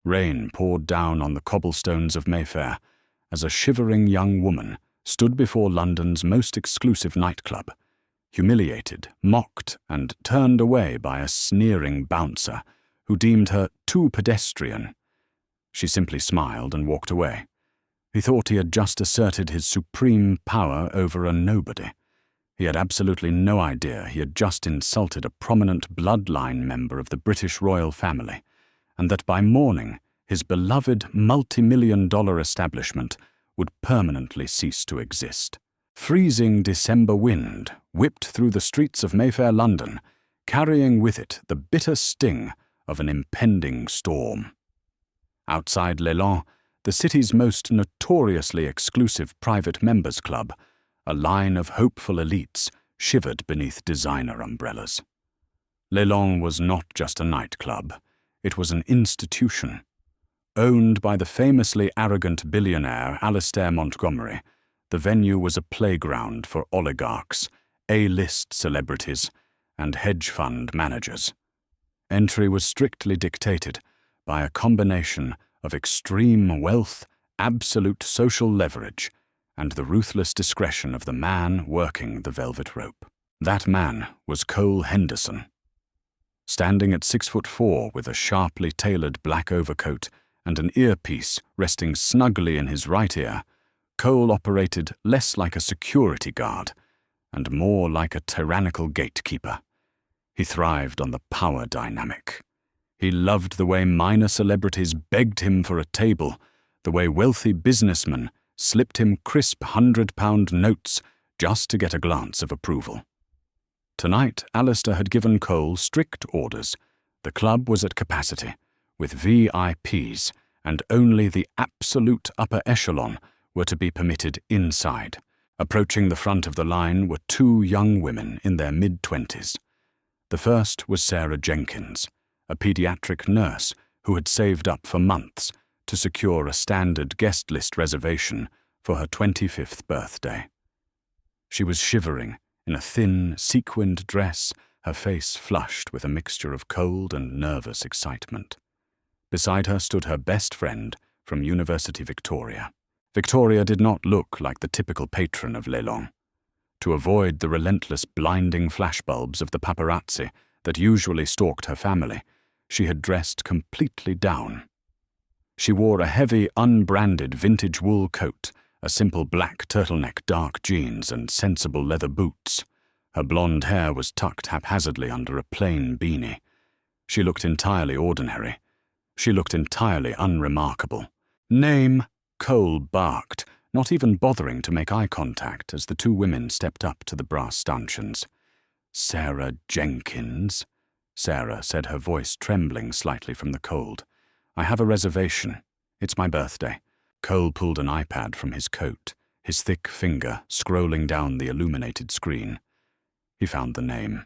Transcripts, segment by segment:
Rain poured down on the cobblestones of Mayfair as a shivering young woman stood before London's most exclusive nightclub, humiliated, mocked, and turned away by a sneering bouncer who deemed her too pedestrian. She simply smiled and walked away. He thought he had just asserted his supreme power over a nobody. He had absolutely no idea he had just insulted a prominent bloodline member of the British royal family, and that by morning his beloved multi-million-dollar establishment would permanently cease to exist. Freezing December wind whipped through the streets of Mayfair, London, carrying with it the bitter sting of an impending storm. Outside Leland, the city's most notoriously exclusive private members' club, a line of hopeful elites shivered beneath designer umbrellas. Leland was not just a nightclub, it was an institution. Owned by the famously arrogant billionaire Alistair Montgomery, the venue was a playground for oligarchs, A-list celebrities, and hedge fund managers. Entry was strictly dictated by a combination of extreme wealth, absolute social leverage, and the ruthless discretion of the man working the velvet rope. That man was Cole Henderson. Standing at 6'4" with a sharply tailored black overcoat and an earpiece resting snugly in his right ear, Cole operated less like a security guard and more like a tyrannical gatekeeper. He thrived on the power dynamic. He loved the way minor celebrities begged him for a table, the way wealthy businessmen slipped him crisp £100 notes just to get a glance of approval. Tonight, Alistair had given Cole strict orders. The club was at capacity, with VIPs, and only the absolute upper echelon were to be permitted inside. Approaching the front of the line were two young women in their mid-20s. The first was Sarah Jenkins, a pediatric nurse who had saved up for months to secure a standard guest list reservation for her 25th birthday. She was shivering in a thin, sequined dress, her face flushed with a mixture of cold and nervous excitement. Beside her stood her best friend from University Victoria. Victoria did not look like the typical patron of Leland. To avoid the relentless blinding flashbulbs of the paparazzi that usually stalked her family, she had dressed completely down. She wore a heavy, unbranded vintage wool coat, a simple black turtleneck, dark jeans, and sensible leather boots. Her blonde hair was tucked haphazardly under a plain beanie. She looked entirely ordinary. She looked entirely unremarkable. "Name," Cole barked, not even bothering to make eye contact as the two women stepped up to the brass stanchions. "Sarah Jenkins," Sarah said, her voice trembling slightly from the cold. "I have a reservation. It's my birthday." Cole pulled an iPad from his coat, his thick finger scrolling down the illuminated screen. He found the name.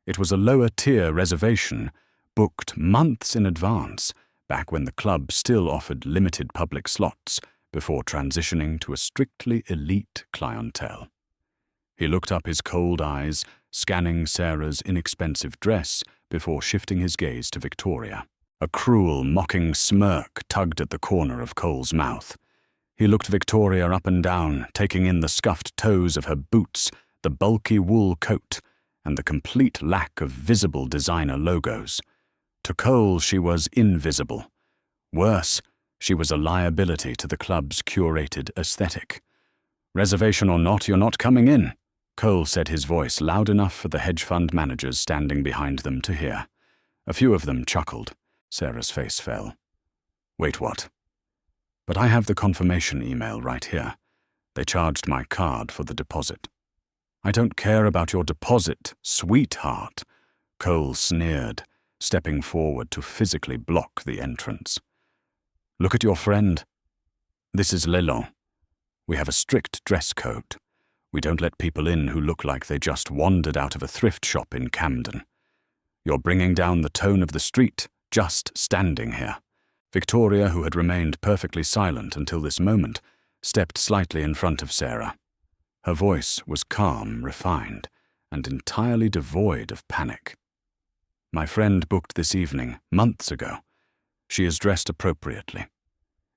It was a lower-tier reservation, booked months in advance, back when the club still offered limited public slots before transitioning to a strictly elite clientele. He looked up, his cold eyes scanning Sarah's inexpensive dress before shifting his gaze to Victoria. A cruel, mocking smirk tugged at the corner of Cole's mouth. He looked Victoria up and down, taking in the scuffed toes of her boots, the bulky wool coat, and the complete lack of visible designer logos. To Cole, she was invisible. Worse, she was a liability to the club's curated aesthetic. "Reservation or not, you're not coming in," Cole said, his voice loud enough for the hedge fund managers standing behind them to hear. A few of them chuckled. Sarah's face fell. "Wait, what?" "But I have the confirmation email right here. They charged my card for the deposit." "I don't care about your deposit, sweetheart," Cole sneered, stepping forward to physically block the entrance. "Look at your friend. This is Leland. We have a strict dress code. We don't let people in who look like they just wandered out of a thrift shop in Camden. You're bringing down the tone of the street, just standing here." Victoria, who had remained perfectly silent until this moment, stepped slightly in front of Sarah. Her voice was calm, refined, and entirely devoid of panic. "My friend booked this evening, months ago. She is dressed appropriately.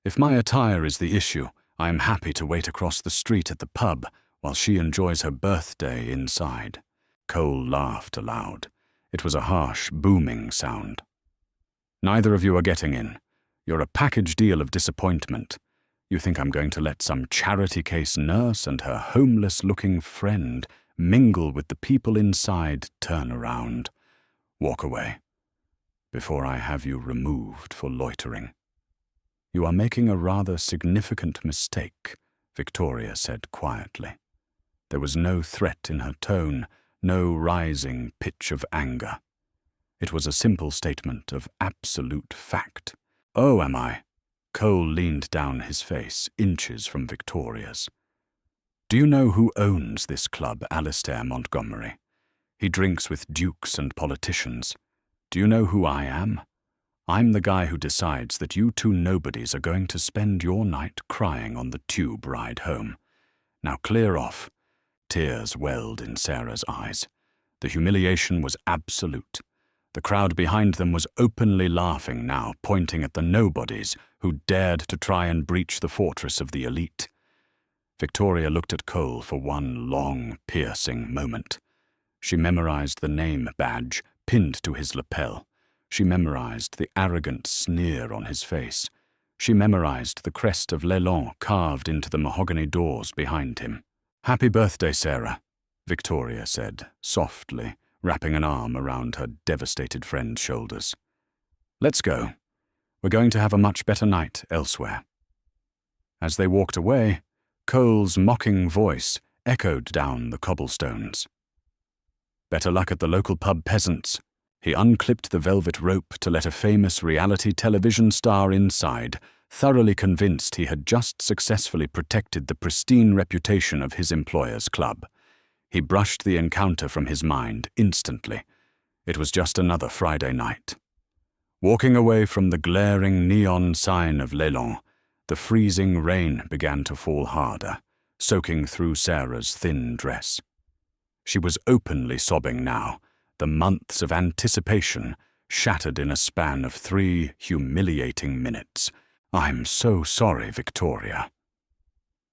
If my attire is the issue, I am happy to wait across the street at the pub while she enjoys her birthday inside." Cole laughed aloud. It was a harsh, booming sound. "Neither of you are getting in. You're a package deal of disappointment. You think I'm going to let some charity case nurse and her homeless-looking friend mingle with the people inside, turn around, walk away, before I have you removed for loitering." "You are making a rather significant mistake," Victoria said quietly. There was no threat in her tone, no rising pitch of anger. It was a simple statement of absolute fact. "Oh, am I?" Cole leaned down his face, inches from Victoria's. "Do you know who owns this club, Alistair Montgomery? He drinks with dukes and politicians. Do you know who I am? I'm the guy who decides that you two nobodies are going to spend your night crying on the tube ride home. Now clear off." Tears welled in Sarah's eyes. The humiliation was absolute. The crowd behind them was openly laughing now, pointing at the nobodies who dared to try and breach the fortress of the elite. Victoria looked at Cole for one long, piercing moment. She memorized the name badge pinned to his lapel. She memorized the arrogant sneer on his face. She memorized the crest of Leland carved into the mahogany doors behind him. "Happy birthday, Sarah," Victoria said, softly, wrapping an arm around her devastated friend's shoulders. "Let's go. We're going to have a much better night elsewhere." As they walked away, Cole's mocking voice echoed down the cobblestones. "Better luck at the local pub, peasants." He unclipped the velvet rope to let a famous reality television star inside, thoroughly convinced he had just successfully protected the pristine reputation of his employer's club. He brushed the encounter from his mind instantly. It was just another Friday night. Walking away from the glaring neon sign of Leland, the freezing rain began to fall harder, soaking through Sarah's thin dress. She was openly sobbing now, the months of anticipation shattered in a span of 3 humiliating minutes. "I'm so sorry, Victoria."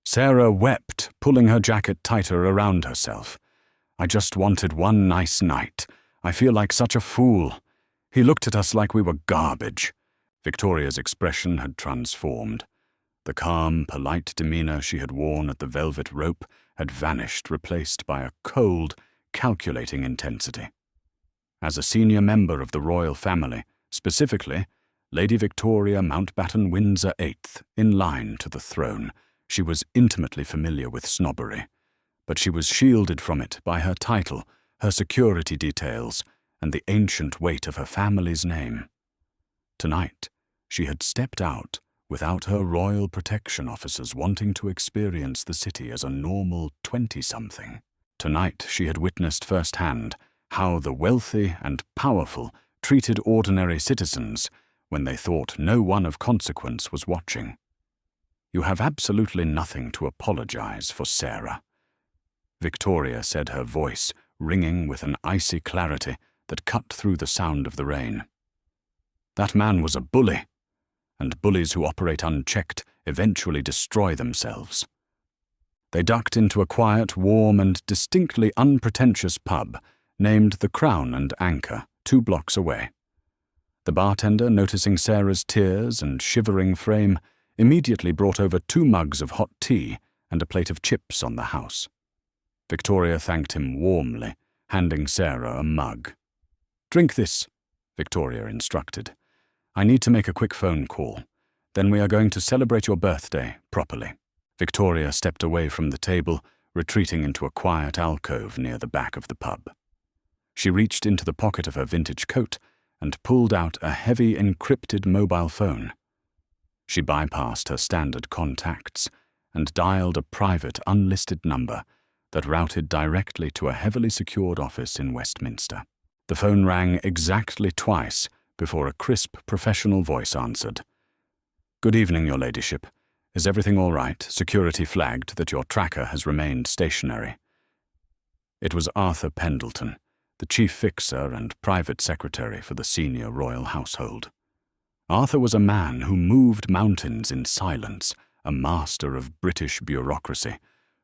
Sarah wept, pulling her jacket tighter around herself. "I just wanted one nice night. I feel like such a fool. He looked at us like we were garbage." Victoria's expression had transformed. The calm, polite demeanor she had worn at the velvet rope had vanished, replaced by a cold, calculating intensity. As a senior member of the royal family, specifically, Lady Victoria Mountbatten Windsor VIII, in line to the throne, she was intimately familiar with snobbery, but she was shielded from it by her title, her security details, and the ancient weight of her family's name. Tonight, she had stepped out without her royal protection officers wanting to experience the city as a normal 20-something. Tonight, she had witnessed firsthand how the wealthy and powerful treated ordinary citizens when they thought no one of consequence was watching. "You have absolutely nothing to apologize for, Sarah," Victoria said, her voice ringing with an icy clarity that cut through the sound of the rain. "That man was a bully, and bullies who operate unchecked eventually destroy themselves." They ducked into a quiet, warm, and distinctly unpretentious pub named the Crown and Anchor, 2 blocks away. The bartender, noticing Sarah's tears and shivering frame, immediately brought over 2 mugs of hot tea and a plate of chips on the house. Victoria thanked him warmly, handing Sarah a mug. "Drink this," Victoria instructed. "I need to make a quick phone call. Then we are going to celebrate your birthday properly." Victoria stepped away from the table, retreating into a quiet alcove near the back of the pub. She reached into the pocket of her vintage coat and pulled out a heavy encrypted mobile phone. She bypassed her standard contacts and dialed a private unlisted number that routed directly to a heavily secured office in Westminster. The phone rang exactly twice before a crisp professional voice answered. "Good evening, Your Ladyship. Is everything all right? Security flagged that your tracker has remained stationary." It was Arthur Pendleton, the chief fixer and private secretary for the senior royal household. Arthur was a man who moved mountains in silence, a master of British bureaucracy,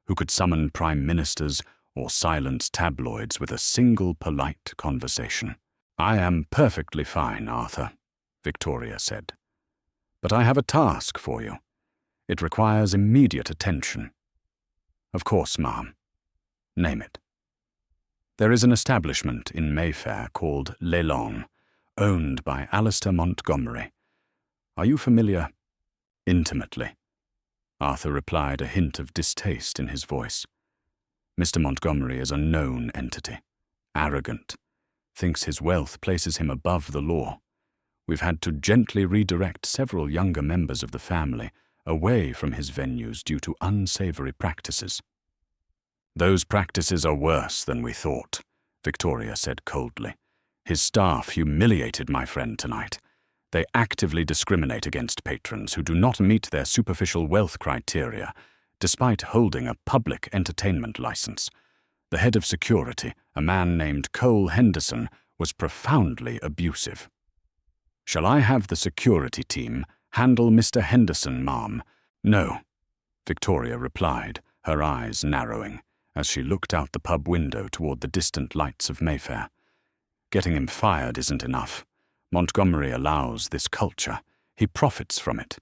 who could summon prime ministers or silence tabloids with a single polite conversation. "I am perfectly fine, Arthur," Victoria said. "But I have a task for you. It requires immediate attention." "Of course, ma'am." "Name it." "There is an establishment in Mayfair called Leland, owned by Alistair Montgomery. Are you familiar?" "Intimately," Arthur replied, a hint of distaste in his voice. "Mr. Montgomery is a known entity, arrogant, thinks his wealth places him above the law. We've had to gently redirect several younger members of the family away from his venues due to unsavory practices." "Those practices are worse than we thought," Victoria said coldly. "His staff humiliated my friend tonight. They actively discriminate against patrons who do not meet their superficial wealth criteria, despite holding a public entertainment license. The head of security, a man named Cole Henderson, was profoundly abusive." "Shall I have the security team handle Mr. Henderson, ma'am?" "No," Victoria replied, her eyes narrowing, as she looked out the pub window toward the distant lights of Mayfair. "Getting him fired isn't enough. Montgomery allows this culture. He profits from it.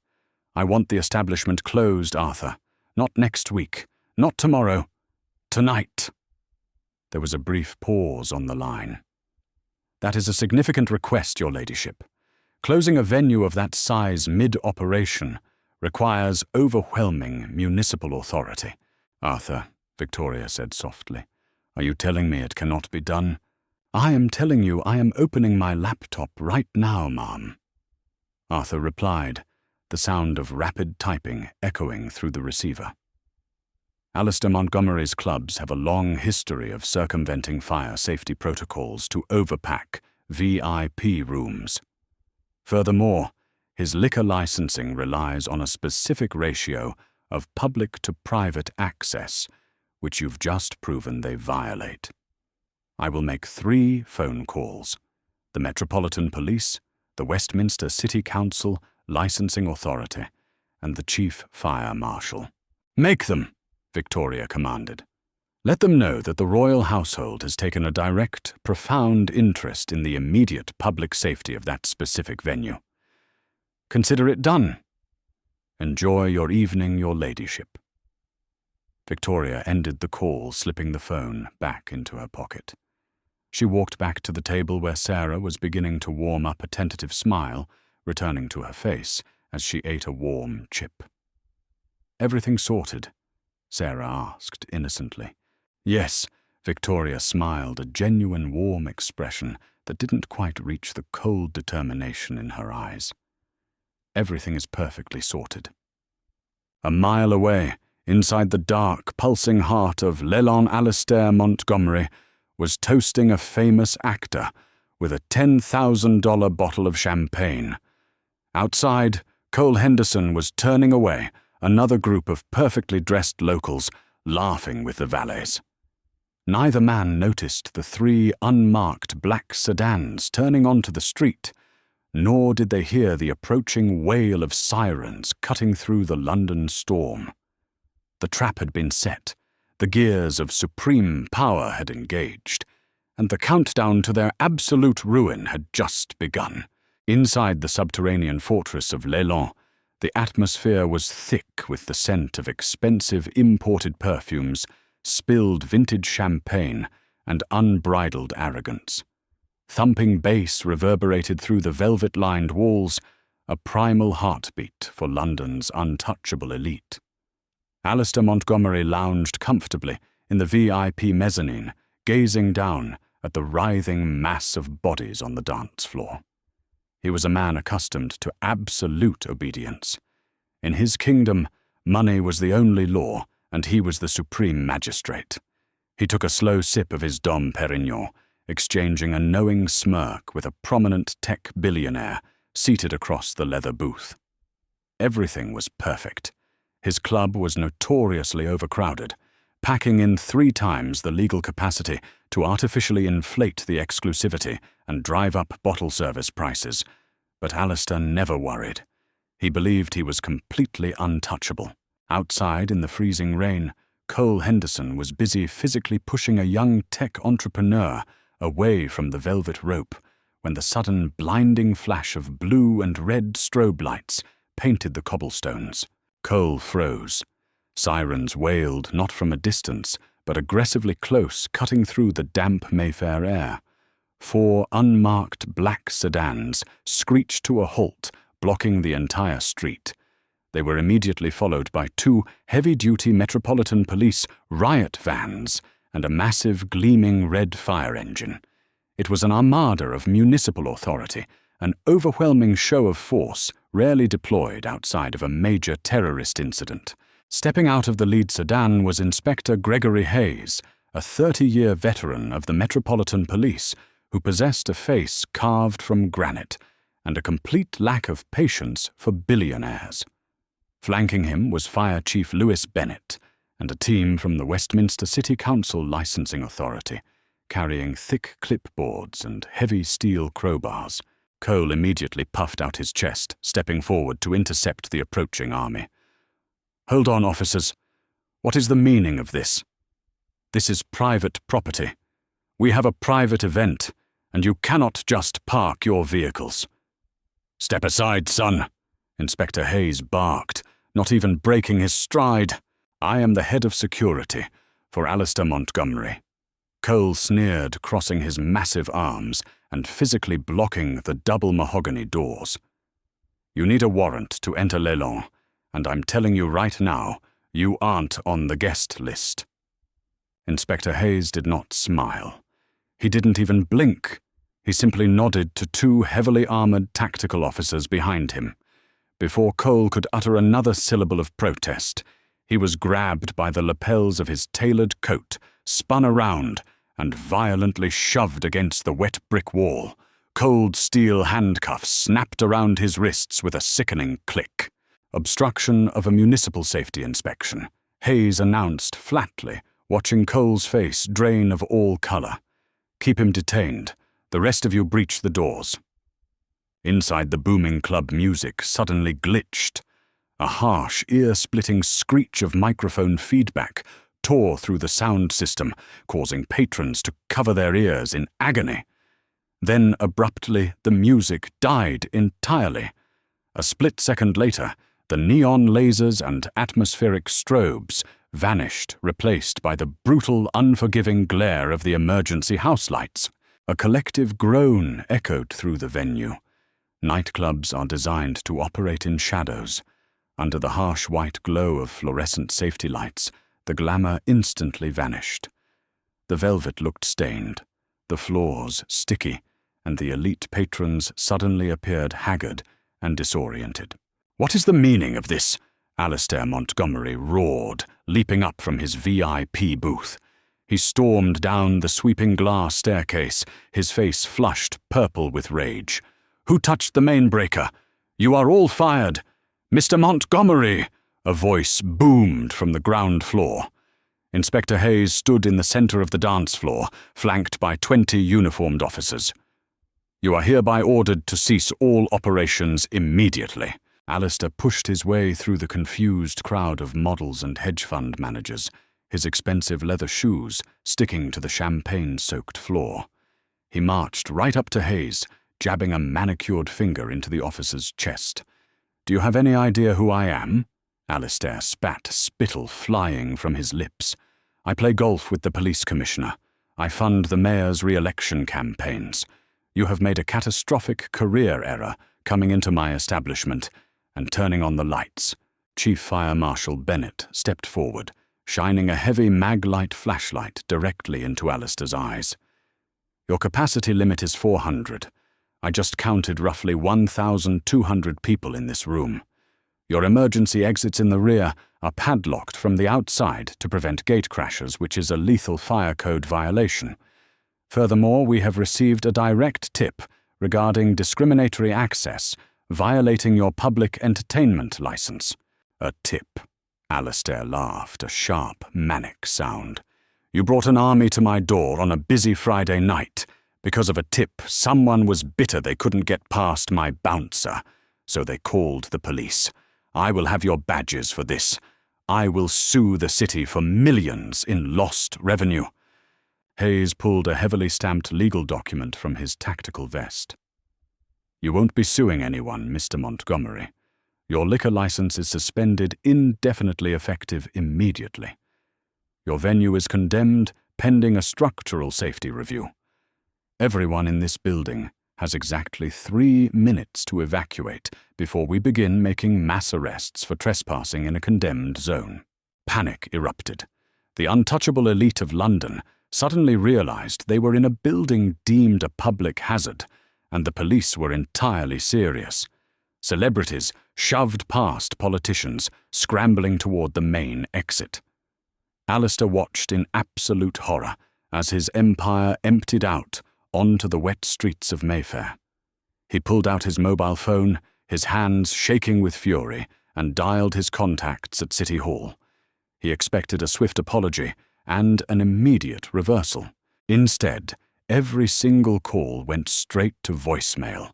I want the establishment closed, Arthur. Not next week. Not tomorrow. Tonight." There was a brief pause on the line. "That is a significant request, your ladyship. Closing a venue of that size mid-operation requires overwhelming municipal authority." "Arthur," Victoria said softly, "are you telling me it cannot be done?" "I am telling you I am opening my laptop right now, ma'am," Arthur replied, the sound of rapid typing echoing through the receiver. Alistair Montgomery's clubs have a long history of circumventing fire safety protocols to overpack VIP rooms. Furthermore, his liquor licensing relies on a specific ratio of public to private access, which you've just proven they violate. I will make 3 phone calls: the Metropolitan Police, the Westminster City Council Licensing Authority, and the Chief Fire Marshal. "Make them," Victoria commanded. "Let them know that the royal household has taken a direct, profound interest in the immediate public safety of that specific venue. Consider it done. Enjoy your evening, your ladyship." Victoria ended the call, slipping the phone back into her pocket. She walked back to the table where Sarah was beginning to warm up, a tentative smile returning to her face as she ate a warm chip. "Everything sorted?" Sarah asked innocently. "Yes," Victoria smiled, a genuine warm expression that didn't quite reach the cold determination in her eyes. "Everything is perfectly sorted." A mile away, inside the dark, pulsing heart of Leland Alistair Montgomery, was toasting a famous actor with a $10,000 bottle of champagne. Outside, Cole Henderson was turning away, another group of perfectly dressed locals laughing with the valets. Neither man noticed the 3 unmarked black sedans turning onto the street, nor did they hear the approaching wail of sirens cutting through the London storm. The trap had been set, the gears of supreme power had engaged, and the countdown to their absolute ruin had just begun. Inside the subterranean fortress of Leland, the atmosphere was thick with the scent of expensive imported perfumes, spilled vintage champagne, and unbridled arrogance. Thumping bass reverberated through the velvet-lined walls, a primal heartbeat for London's untouchable elite. Alistair Montgomery lounged comfortably in the VIP mezzanine, gazing down at the writhing mass of bodies on the dance floor. He was a man accustomed to absolute obedience. In his kingdom, money was the only law, and he was the supreme magistrate. He took a slow sip of his Dom Perignon, exchanging a knowing smirk with a prominent tech billionaire seated across the leather booth. Everything was perfect. His club was notoriously overcrowded, packing in 3 times the legal capacity to artificially inflate the exclusivity and drive up bottle service prices. But Alistair never worried. He believed he was completely untouchable. Outside in the freezing rain, Cole Henderson was busy physically pushing a young tech entrepreneur away from the velvet rope when the sudden blinding flash of blue and red strobe lights painted the cobblestones. Cole froze. Sirens wailed not from a distance, but aggressively close, cutting through the damp Mayfair air. 4 unmarked black sedans screeched to a halt, blocking the entire street. They were immediately followed by 2 heavy-duty Metropolitan Police riot vans and a massive gleaming red fire engine. It was an armada of municipal authority, an overwhelming show of force rarely deployed outside of a major terrorist incident. Stepping out of the lead sedan was Inspector Gregory Hayes, a 30-year veteran of the Metropolitan Police who possessed a face carved from granite and a complete lack of patience for billionaires. Flanking him was Fire Chief Lewis Bennett and a team from the Westminster City Council Licensing Authority, carrying thick clipboards and heavy steel crowbars. Cole immediately puffed out his chest, stepping forward to intercept the approaching army. "Hold on, officers. What is the meaning of this? This is private property. We have a private event, and you cannot just park your vehicles." "Step aside, son," Inspector Hayes barked, not even breaking his stride. "I am the head of security for Alistair Montgomery." Cole sneered, crossing his massive arms and physically blocking the double mahogany doors. "You need a warrant to enter Leland, and I'm telling you right now, you aren't on the guest list." Inspector Hayes did not smile. He didn't even blink. He simply nodded to 2 heavily armored tactical officers behind him. Before Cole could utter another syllable of protest, he was grabbed by the lapels of his tailored coat, spun around, and violently shoved against the wet brick wall. Cold steel handcuffs snapped around his wrists with a sickening click. "Obstruction of a municipal safety inspection," Hayes announced flatly, watching Cole's face drain of all color. "Keep him detained. The rest of you breach the doors." Inside, the booming club music suddenly glitched. A harsh, ear-splitting screech of microphone feedback tore through the sound system, causing patrons to cover their ears in agony. Then, abruptly, the music died entirely. A split second later, the neon lasers and atmospheric strobes vanished, replaced by the brutal, unforgiving glare of the emergency house lights. A collective groan echoed through the venue. Nightclubs are designed to operate in shadows. Under the harsh white glow of fluorescent safety lights, the glamour instantly vanished. The velvet looked stained, the floors sticky, and the elite patrons suddenly appeared haggard and disoriented. "What is the meaning of this?" Alistair Montgomery roared, leaping up from his VIP booth. He stormed down the sweeping glass staircase, his face flushed purple with rage. "Who touched the main breaker? You are all fired! Mr. Montgomery!" A voice boomed from the ground floor. Inspector Hayes stood in the center of the dance floor, flanked by 20 uniformed officers. "You are hereby ordered to cease all operations immediately." Alistair pushed his way through the confused crowd of models and hedge fund managers, his expensive leather shoes sticking to the champagne-soaked floor. He marched right up to Hayes, jabbing a manicured finger into the officer's chest. "Do you have any idea who I am?" Alistair spat, spittle flying from his lips. "I play golf with the police commissioner. I fund the mayor's re-election campaigns. You have made a catastrophic career error coming into my establishment and turning on the lights." Chief Fire Marshal Bennett stepped forward, shining a heavy mag-light flashlight directly into Alistair's eyes. "Your capacity limit is 400. I just counted roughly 1,200 people in this room. Your emergency exits in the rear are padlocked from the outside to prevent gate crashes, which is a lethal fire code violation. Furthermore, we have received a direct tip regarding discriminatory access, violating your public entertainment license." "A tip?" Alistair laughed, a sharp, manic sound. "You brought an army to my door on a busy Friday night, Because of a tip, someone was bitter they couldn't get past my bouncer, so they called the police. I will have your badges for this. I will sue the city for millions in lost revenue." Hayes pulled a heavily stamped legal document from his tactical vest. "You won't be suing anyone, Mr. Montgomery. Your liquor license is suspended indefinitely effective immediately. Your venue is condemned pending a structural safety review. Everyone in this building has exactly 3 minutes to evacuate before we begin making mass arrests for trespassing in a condemned zone." Panic erupted. The untouchable elite of London suddenly realized they were in a building deemed a public hazard, and the police were entirely serious. Celebrities shoved past politicians, scrambling toward the main exit. Alistair watched in absolute horror as his empire emptied out onto the wet streets of Mayfair. He pulled out his mobile phone, his hands shaking with fury, and dialed his contacts at City Hall. He expected a swift apology and an immediate reversal. Instead, every single call went straight to voicemail.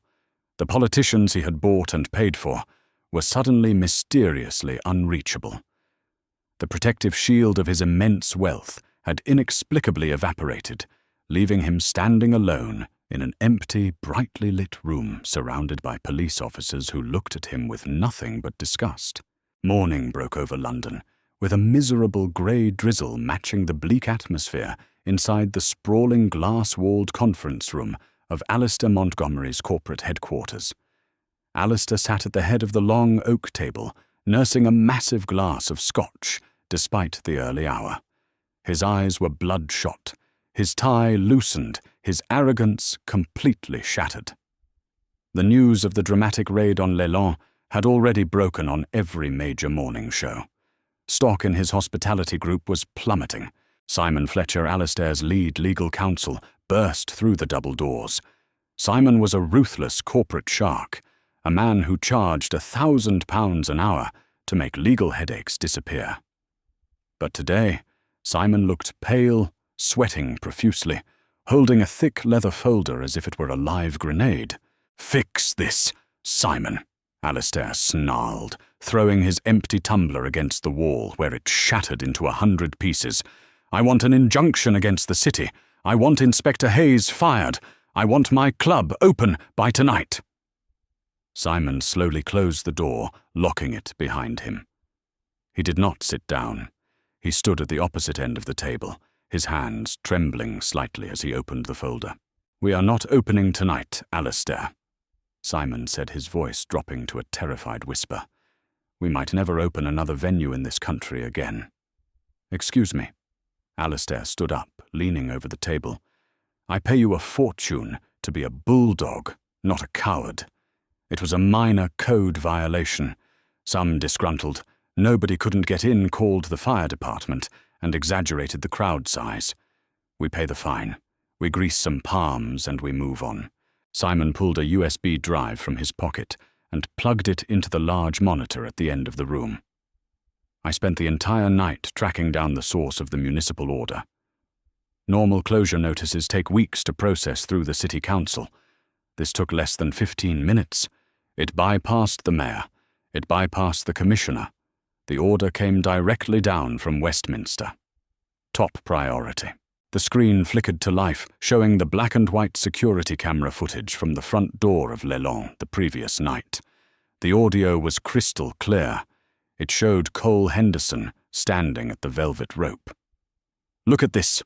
The politicians he had bought and paid for were suddenly mysteriously unreachable. The protective shield of his immense wealth had inexplicably evaporated, leaving him standing alone in an empty, brightly lit room surrounded by police officers who looked at him with nothing but disgust. Morning broke over London, with a miserable grey drizzle matching the bleak atmosphere inside the sprawling glass-walled conference room of Alistair Montgomery's corporate headquarters. Alistair sat at the head of the long oak table, nursing a massive glass of scotch, despite the early hour. His eyes were bloodshot, his tie loosened, his arrogance completely shattered. The news of the dramatic raid on Leland had already broken on every major morning show. Stock in his hospitality group was plummeting. Simon Fletcher, Alistair's lead legal counsel, burst through the double doors. Simon was a ruthless corporate shark, a man who charged £1,000 an hour to make legal headaches disappear. But today, Simon looked pale, sweating profusely, holding a thick leather folder as if it were a live grenade. "Fix this, Simon," Alistair snarled, throwing his empty tumbler against the wall where it shattered into 100 pieces. "I want an injunction against the city. I want Inspector Hayes fired. I want my club open by tonight." Simon slowly closed the door, locking it behind him. He did not sit down. He stood at the opposite end of the table, his hands trembling slightly as he opened the folder. "We are not opening tonight, Alistair," Simon said, his voice dropping to a terrified whisper. "We might never open another venue in this country again." "Excuse me." Alistair stood up, leaning over the table. "I pay you a fortune to be a bulldog, not a coward. It was a minor code violation. Some disgruntled, nobody couldn't get in called the fire department and exaggerated the crowd size. We pay the fine. We grease some palms and we move on." Simon pulled a USB drive from his pocket and plugged it into the large monitor at the end of the room. "I spent the entire night tracking down the source of the municipal order. Normal closure notices take weeks to process through the city council. This took less than 15 minutes. It bypassed the mayor. It bypassed the commissioner. The order came directly down from Westminster. Top priority." The screen flickered to life, showing the black and white security camera footage from the front door of Leland the previous night. The audio was crystal clear. It showed Cole Henderson standing at the velvet rope. "Look at this."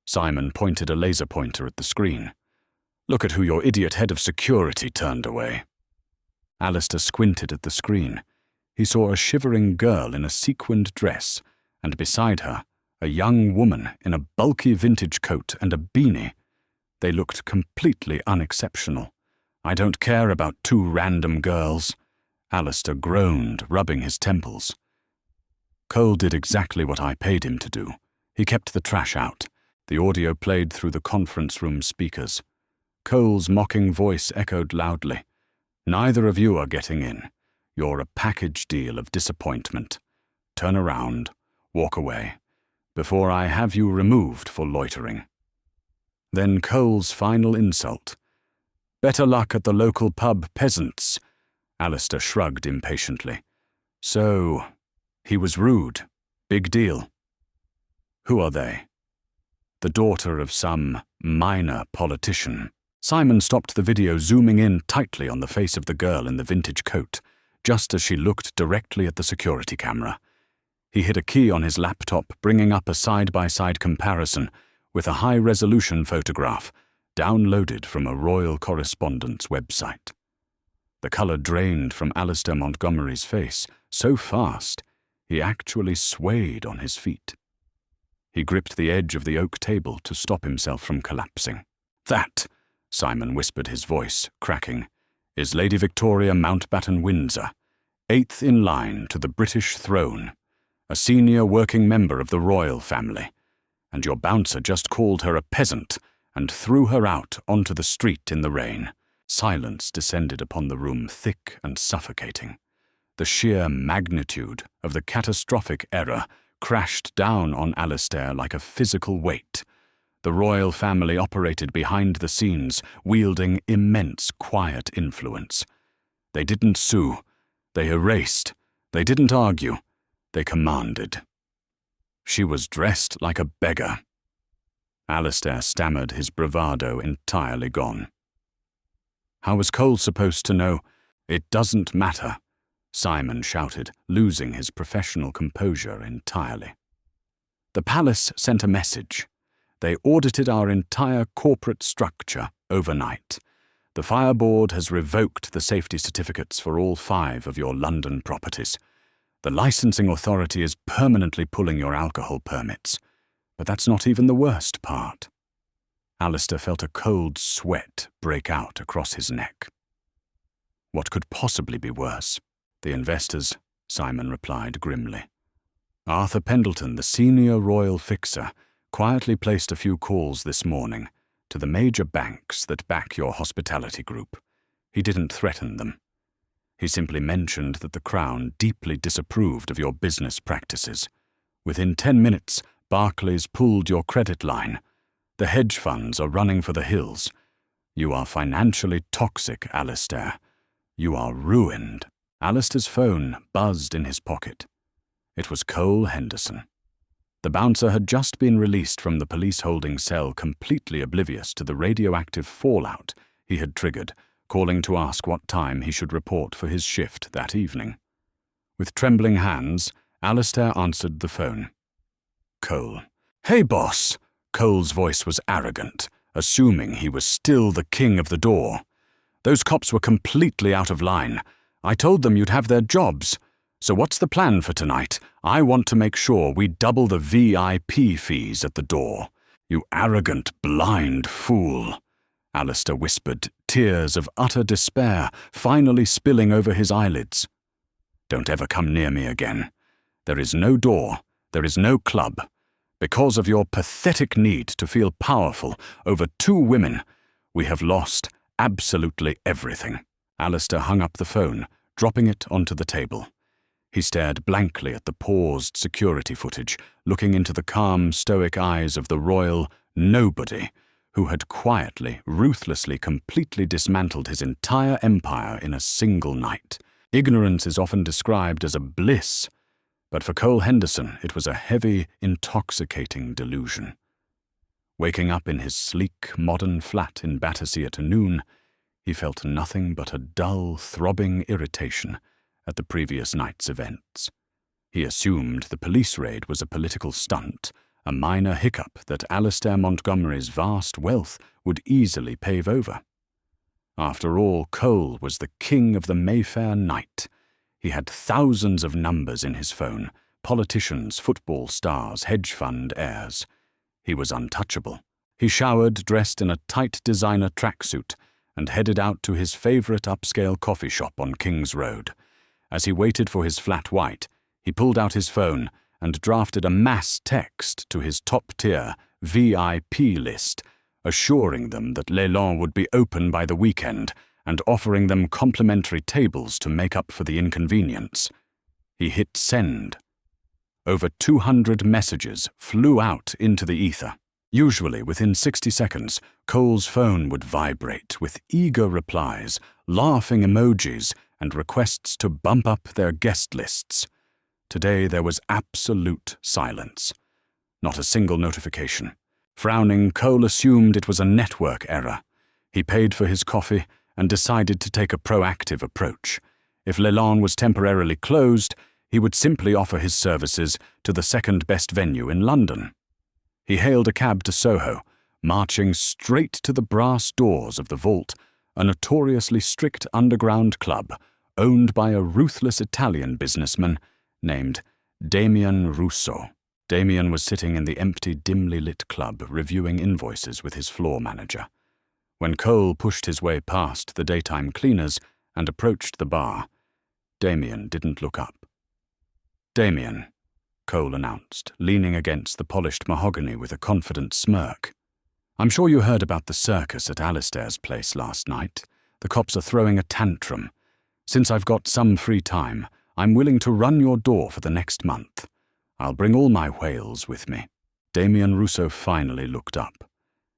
Simon pointed a laser pointer at the screen. "Look at who your idiot head of security turned away." Alistair squinted at the screen. He saw a shivering girl in a sequined dress, and beside her, a young woman in a bulky vintage coat and a beanie. They looked completely unexceptional. "I don't care about 2 random girls." Alistair groaned, rubbing his temples. "Cole did exactly what I paid him to do. He kept the trash out." The audio played through the conference room speakers. Cole's mocking voice echoed loudly. "Neither of you are getting in. You're a package deal of disappointment. Turn around, walk away, before I have you removed for loitering." Then Cole's final insult. "Better luck at the local pub, peasants." Alistair shrugged impatiently. So, he was rude. Big deal. Who are they? The daughter of some minor politician. Simon stopped the video, zooming in tightly on the face of the girl in the vintage coat, just as she looked directly at the security camera. He hit a key on his laptop, bringing up a side-by-side comparison with a high-resolution photograph downloaded from a royal correspondence website. The colour drained from Alistair Montgomery's face so fast he actually swayed on his feet. He gripped the edge of the oak table to stop himself from collapsing. "That," Simon whispered, his voice cracking, "is Lady Victoria Mountbatten Windsor, 8th in line to the British throne, a senior working member of the royal family, and your bouncer just called her a peasant and threw her out onto the street in the rain." Silence descended upon the room, thick and suffocating. The sheer magnitude of the catastrophic error crashed down on Alistair like a physical weight. The royal family operated behind the scenes, wielding immense quiet influence. They didn't sue. They erased. They didn't argue. They commanded. She was dressed like a beggar. Alistair stammered, his bravado entirely gone. How was Cole supposed to know? "It doesn't matter," Simon shouted, losing his professional composure entirely. "The palace sent a message. They audited our entire corporate structure overnight. The Fire Board has revoked the safety certificates for all 5 of your London properties. The licensing authority is permanently pulling your alcohol permits. But that's not even the worst part." Alistair felt a cold sweat break out across his neck. What could possibly be worse? "The investors," Simon replied grimly. "Arthur Pendleton, the senior royal fixer, quietly placed a few calls this morning to the major banks that back your hospitality group. He didn't threaten them. He simply mentioned that the Crown deeply disapproved of your business practices. Within 10 minutes, Barclays pulled your credit line. The hedge funds are running for the hills. You are financially toxic, Alistair. You are ruined." Alistair's phone buzzed in his pocket. It was Cole Henderson. The bouncer had just been released from the police holding cell, completely oblivious to the radioactive fallout he had triggered, calling to ask what time he should report for his shift that evening. With trembling hands, Alistair answered the phone. "Cole." "Hey, boss." Cole's voice was arrogant, assuming he was still the king of the door. "Those cops were completely out of line. I told them you'd have their jobs. So what's the plan for tonight? I want to make sure we double the VIP fees at the door." "You arrogant, blind fool," Alistair whispered, tears of utter despair finally spilling over his eyelids. "Don't ever come near me again. There is no door. There is no club. Because of your pathetic need to feel powerful over 2 women, we have lost absolutely everything." Alistair hung up the phone, dropping it onto the table. He stared blankly at the paused security footage, looking into the calm, stoic eyes of the royal nobody who had quietly, ruthlessly, completely dismantled his entire empire in a single night. Ignorance is often described as a bliss, but for Cole Henderson it was a heavy, intoxicating delusion. Waking up in his sleek, modern flat in Battersea at noon, he felt nothing but a dull, throbbing irritation at the previous night's events. He assumed the police raid was a political stunt, a minor hiccup that Alistair Montgomery's vast wealth would easily pave over. After all, Cole was the king of the Mayfair night. He had thousands of numbers in his phone, politicians, football stars, hedge fund heirs. He was untouchable. He showered, dressed in a tight designer tracksuit, and headed out to his favorite upscale coffee shop on King's Road. As he waited for his flat white, he pulled out his phone and drafted a mass text to his top-tier VIP list, assuring them that Leland would be open by the weekend and offering them complimentary tables to make up for the inconvenience. He hit send. Over 200 messages flew out into the ether. Usually, within 60 seconds, Cole's phone would vibrate with eager replies, laughing emojis, and requests to bump up their guest lists. Today there was absolute silence. Not a single notification. Frowning, Cole assumed it was a network error. He paid for his coffee and decided to take a proactive approach. If Leland was temporarily closed, he would simply offer his services to the second-best venue in London. He hailed a cab to Soho, marching straight to the brass doors of the Vault, a notoriously strict underground club owned by a ruthless Italian businessman named Damien Rousseau. Damien was sitting in the empty, dimly lit club reviewing invoices with his floor manager. When Cole pushed his way past the daytime cleaners and approached the bar, Damien didn't look up. "Damien," Cole announced, leaning against the polished mahogany with a confident smirk. "I'm sure you heard about the circus at Alistair's place last night. The cops are throwing a tantrum. Since I've got some free time, I'm willing to run your door for the next month. I'll bring all my whales with me." Damien Rousseau finally looked up.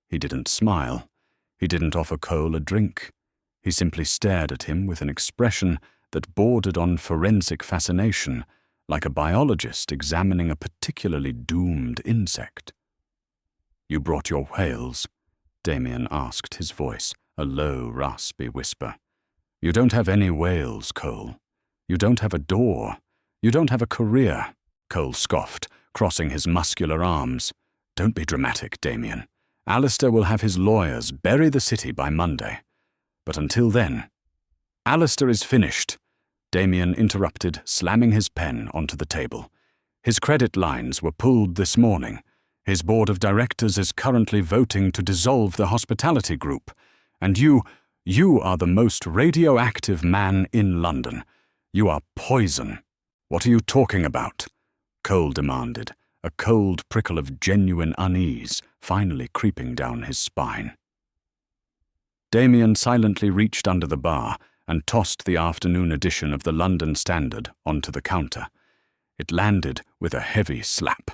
He didn't smile. He didn't offer Cole a drink. He simply stared at him with an expression that bordered on forensic fascination, like a biologist examining a particularly doomed insect. "You brought your whales?" Damien asked, his voice a low, raspy whisper. "You don't have any whales, Cole. You don't have a door. You don't have a career." Cole scoffed, crossing his muscular arms. "Don't be dramatic, Damien. Alistair will have his lawyers bury the city by Monday. But until then—" "Alistair is finished," Damien interrupted, slamming his pen onto the table. "His credit lines were pulled this morning. His board of directors is currently voting to dissolve the hospitality group. And you are the most radioactive man in London. You are poison." "What are you talking about?" Cole demanded, a cold prickle of genuine unease finally creeping down his spine. Damien silently reached under the bar and tossed the afternoon edition of the London Standard onto the counter. It landed with a heavy slap.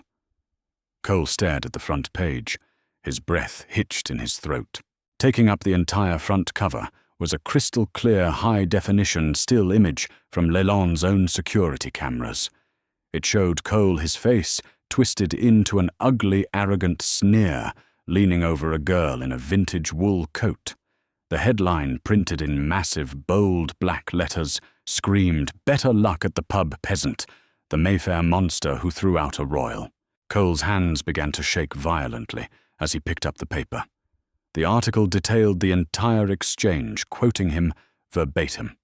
Cole stared at the front page, his breath hitched in his throat. Taking up the entire front cover was a crystal-clear, high-definition still image from Leland's own security cameras. It showed Cole, his face twisted into an ugly, arrogant sneer, leaning over a girl in a vintage wool coat. The headline, printed in massive, bold black letters, screamed, "Better luck at the pub, peasant, the Mayfair monster who threw out a royal." Cole's hands began to shake violently as he picked up the paper. The article detailed the entire exchange, quoting him verbatim.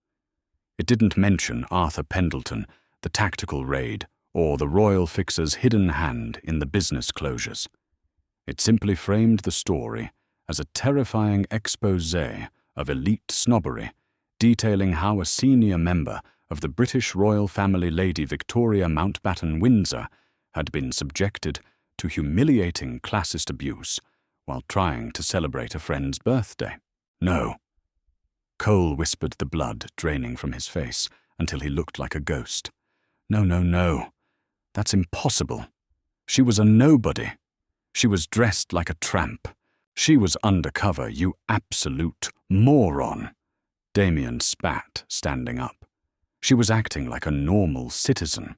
It didn't mention Arthur Pendleton, the tactical raid, or the royal fixer's hidden hand in the business closures. It simply framed the story as a terrifying exposé of elite snobbery, detailing how a senior member of the British royal family, Lady Victoria Mountbatten-Windsor, had been subjected to humiliating classist abuse while trying to celebrate a friend's birthday. "No." Cole whispered, the blood draining from his face until he looked like a ghost. "No, no, no. That's impossible. She was a nobody. She was dressed like a tramp. She was undercover, you absolute moron." Damien spat, standing up. "She was acting like a normal citizen.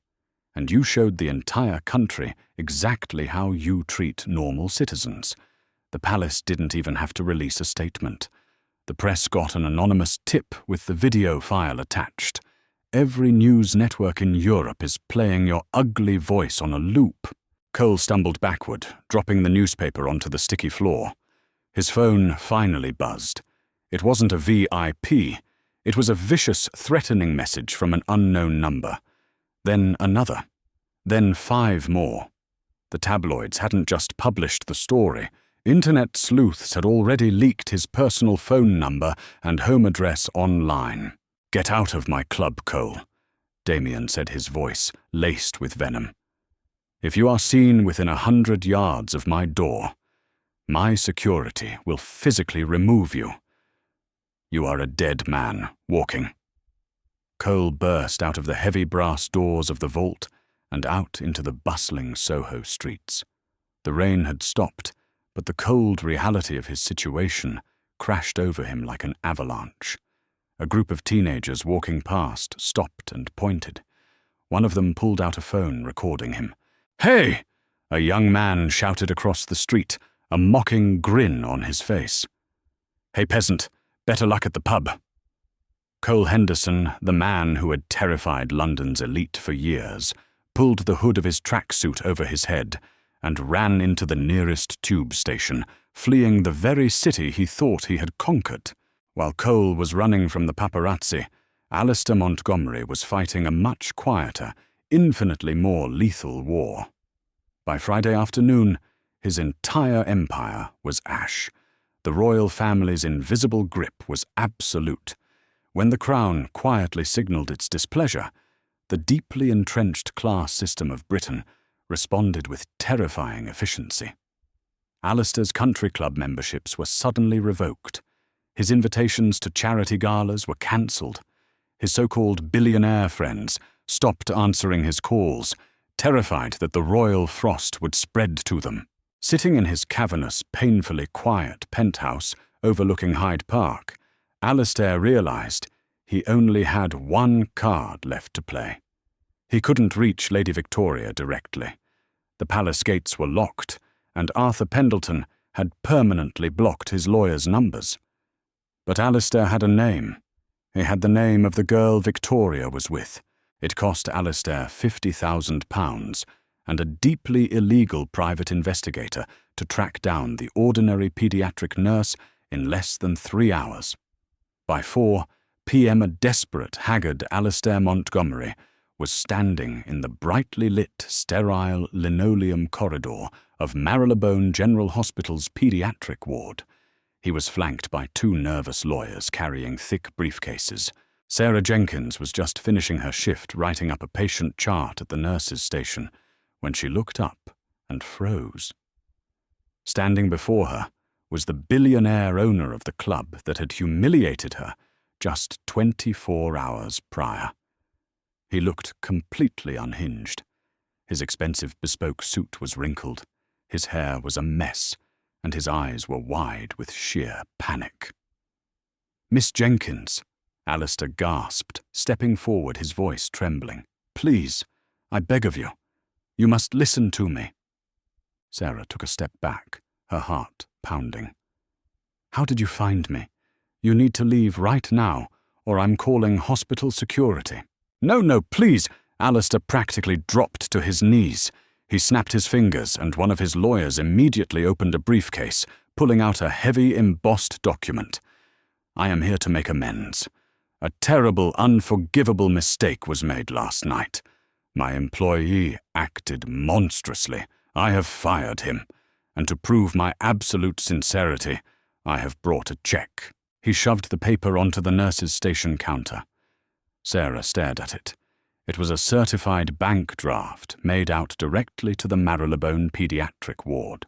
And you showed the entire country exactly how you treat normal citizens. The palace didn't even have to release a statement. The press got an anonymous tip with the video file attached. Every news network in Europe is playing your ugly voice on a loop." Cole stumbled backward, dropping the newspaper onto the sticky floor. His phone finally buzzed. It wasn't a VIP. It was a vicious, threatening message from an unknown number. Then another. Then 5 more. The tabloids hadn't just published the story. Internet sleuths had already leaked his personal phone number and home address online. "Get out of my club, Cole," Damien said, his voice laced with venom. "If you are seen within 100 yards of my door, my security will physically remove you. You are a dead man walking." Cole burst out of the heavy brass doors of the vault and out into the bustling Soho streets. The rain had stopped, But the cold reality of his situation crashed over him like an avalanche. A group of teenagers walking past stopped and pointed. One of them pulled out a phone, recording him. "Hey!" a young man shouted across the street, a mocking grin on his face. "Hey, peasant, better luck at the pub." Cole Henderson, the man who had terrified London's elite for years, pulled the hood of his tracksuit over his head and ran into the nearest tube station, fleeing the very city he thought he had conquered. While Cole was running from the paparazzi, Alistair Montgomery was fighting a much quieter, infinitely more lethal war. By Friday afternoon, his entire empire was ash. The royal family's invisible grip was absolute. When the Crown quietly signalled its displeasure, the deeply entrenched class system of Britain responded with terrifying efficiency. Alistair's country club memberships were suddenly revoked. His invitations to charity galas were cancelled. His so-called billionaire friends stopped answering his calls, terrified that the royal frost would spread to them. Sitting in his cavernous, painfully quiet penthouse overlooking Hyde Park, Alistair realised he only had one card left to play. He couldn't reach Lady Victoria directly. The palace gates were locked, and Arthur Pendleton had permanently blocked his lawyer's numbers. But Alistair had a name. He had the name of the girl Victoria was with. It cost Alistair £50,000 and a deeply illegal private investigator to track down the ordinary paediatric nurse in less than 3 hours. By 4 p.m. a desperate, haggard Alistair Montgomery was standing in the brightly lit, sterile linoleum corridor of Marylebone General Hospital's paediatric ward. He was flanked by 2 nervous lawyers carrying thick briefcases. Sarah Jenkins was just finishing her shift writing up a patient chart at the nurses' station when she looked up and froze. Standing before her was the billionaire owner of the club that had humiliated her just 24 hours prior. He looked completely unhinged. His expensive bespoke suit was wrinkled, his hair was a mess, and his eyes were wide with sheer panic. "Miss Jenkins," Alistair gasped, stepping forward, his voice trembling. "Please, I beg of you. You must listen to me." Sarah took a step back, her heart pounding. "How did you find me? You need to leave right now, or I'm calling hospital security." No, please!" Alistair practically dropped to his knees. He snapped his fingers, and one of his lawyers immediately opened a briefcase, pulling out a heavy embossed document. "I am here to make amends. A terrible, unforgivable mistake was made last night. My employee acted monstrously. I have fired him. And to prove my absolute sincerity, I have brought a check." He shoved the paper onto the nurse's station counter. Sarah stared at it. It was a certified bank draft made out directly to the Marylebone Paediatric Ward.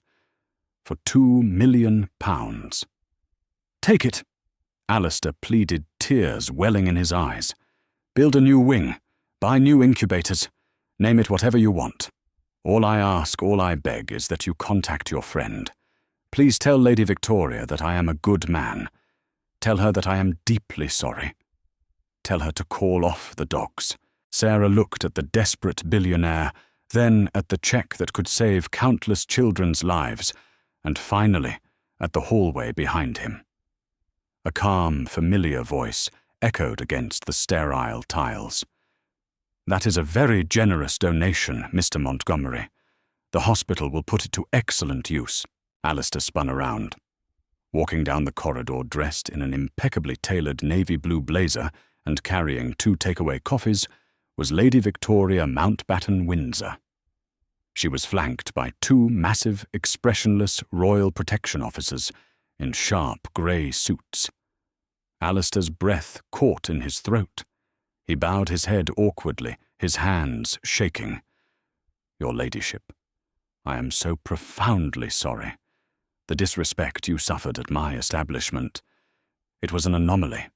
For £2 million. "Take it," Alistair pleaded, tears welling in his eyes. "Build a new wing. Buy new incubators. Name it whatever you want. All I ask, all I beg, is that you contact your friend. Please tell Lady Victoria that I am a good man. Tell her that I am deeply sorry. Tell her to call off the dogs." Sarah looked at the desperate billionaire, then at the check that could save countless children's lives, and finally at the hallway behind him. A calm, familiar voice echoed against the sterile tiles. "That is a very generous donation, Mr. Montgomery. The hospital will put it to excellent use." Alistair spun around. Walking down the corridor dressed in an impeccably tailored navy blue blazer and carrying 2 takeaway coffees was Lady Victoria Mountbatten Windsor. She was flanked by 2 massive, expressionless royal protection officers in sharp grey suits. Alistair's breath caught in his throat. He bowed his head awkwardly, his hands shaking. "Your ladyship, I am so profoundly sorry. The disrespect you suffered at my establishment. It was an anomaly.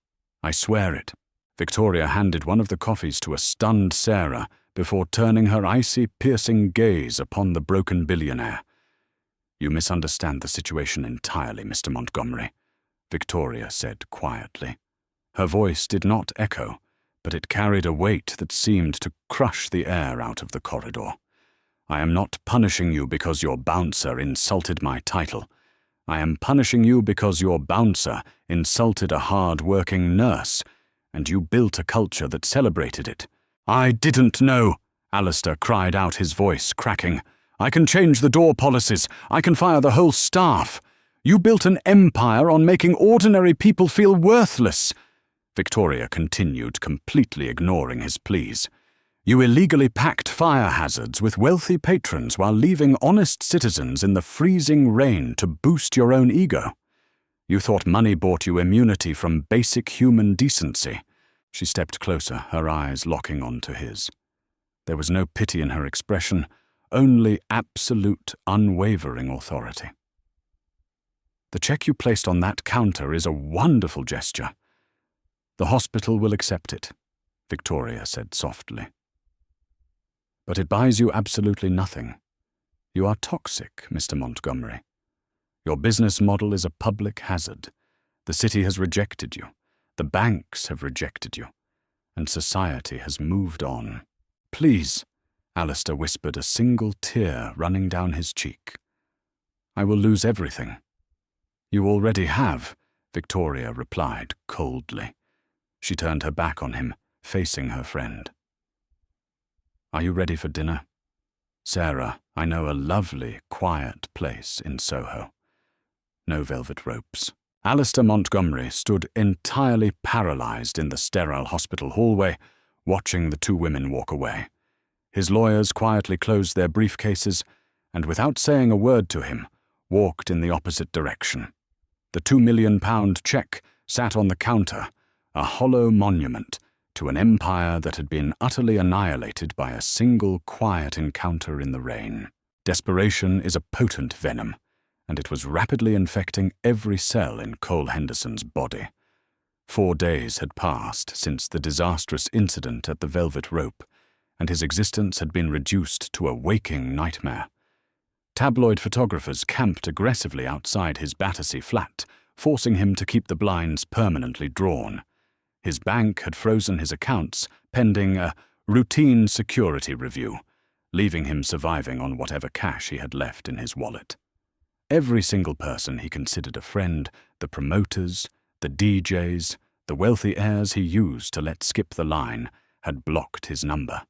I swear it." Victoria handed one of the coffees to a stunned Sarah before turning her icy, piercing gaze upon the broken billionaire. You misunderstand the situation entirely, Mr. Montgomery, Victoria said quietly. Her voice did not echo, but it carried a weight that seemed to crush the air out of the corridor. I am not punishing you because your bouncer insulted my title. I am punishing you because your bouncer insulted a hard-working nurse, and you built a culture that celebrated it. I didn't know, Alistair cried out, his voice cracking. I can change the door policies. I can fire the whole staff. You built an empire on making ordinary people feel worthless. Victoria continued, completely ignoring his pleas. You illegally packed fire hazards with wealthy patrons while leaving honest citizens in the freezing rain to boost your own ego. You thought money bought you immunity from basic human decency. She stepped closer, her eyes locking onto his. There was no pity in her expression, only absolute, unwavering authority. The check you placed on that counter is a wonderful gesture. The hospital will accept it, Victoria said softly. But it buys you absolutely nothing. You are toxic, Mr. Montgomery. Your business model is a public hazard. The city has rejected you. The banks have rejected you. And society has moved on. Please, Alistair whispered, a single tear running down his cheek. I will lose everything. You already have, Victoria replied coldly. She turned her back on him, facing her friend. Are you ready for dinner? Sarah, I know a lovely, quiet place in Soho. No velvet ropes. Alistair Montgomery stood entirely paralyzed in the sterile hospital hallway, watching the two women walk away. His lawyers quietly closed their briefcases and, without saying a word to him, walked in the opposite direction. The £2 million check sat on the counter, a hollow monument to an empire that had been utterly annihilated by a single quiet encounter in the rain. Desperation is a potent venom, and it was rapidly infecting every cell in Cole Henderson's body. 4 days had passed since the disastrous incident at the Velvet Rope, and his existence had been reduced to a waking nightmare. Tabloid photographers camped aggressively outside his Battersea flat, forcing him to keep the blinds permanently drawn. His bank had frozen his accounts, pending a routine security review, leaving him surviving on whatever cash he had left in his wallet. Every single person he considered a friend, the promoters, the DJs, the wealthy heirs he used to let skip the line, had blocked his number.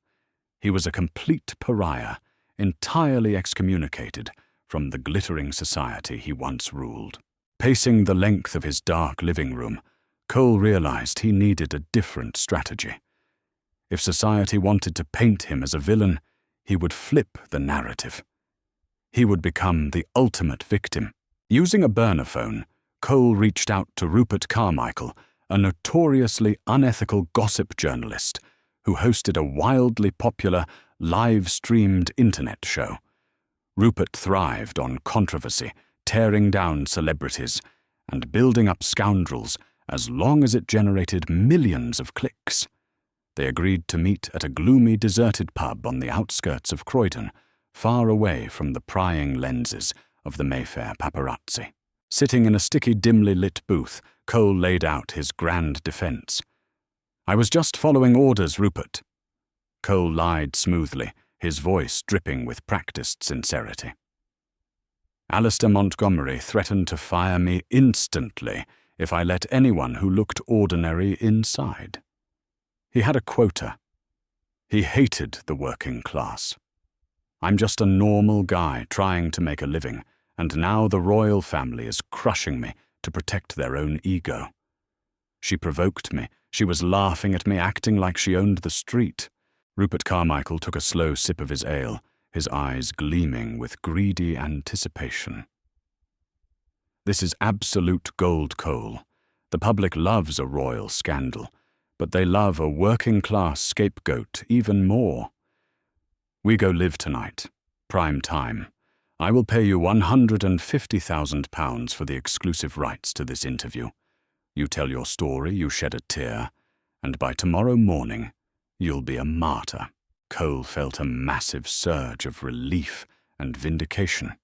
He was a complete pariah, entirely excommunicated from the glittering society he once ruled. Pacing the length of his dark living room, Cole realized he needed a different strategy. If society wanted to paint him as a villain, he would flip the narrative. He would become the ultimate victim. Using a burner phone, Cole reached out to Rupert Carmichael, a notoriously unethical gossip journalist who hosted a wildly popular, live-streamed internet show. Rupert thrived on controversy, tearing down celebrities, and building up scoundrels as long as it generated millions of clicks. They agreed to meet at a gloomy, deserted pub on the outskirts of Croydon, far away from the prying lenses of the Mayfair paparazzi. Sitting in a sticky, dimly lit booth, Cole laid out his grand defense. I was just following orders, Rupert. Cole lied smoothly, his voice dripping with practiced sincerity. Alistair Montgomery threatened to fire me instantly if I let anyone who looked ordinary inside. He had a quota. He hated the working class. I'm just a normal guy trying to make a living, and now the royal family is crushing me to protect their own ego. She provoked me. She was laughing at me, acting like she owned the street. Rupert Carmichael took a slow sip of his ale, his eyes gleaming with greedy anticipation. This is absolute gold, Cole. The public loves a royal scandal, but they love a working-class scapegoat even more. We go live tonight. Prime time. I will pay you £150,000 for the exclusive rights to this interview. You tell your story, you shed a tear, and by tomorrow morning, you'll be a martyr. Cole felt a massive surge of relief and vindication.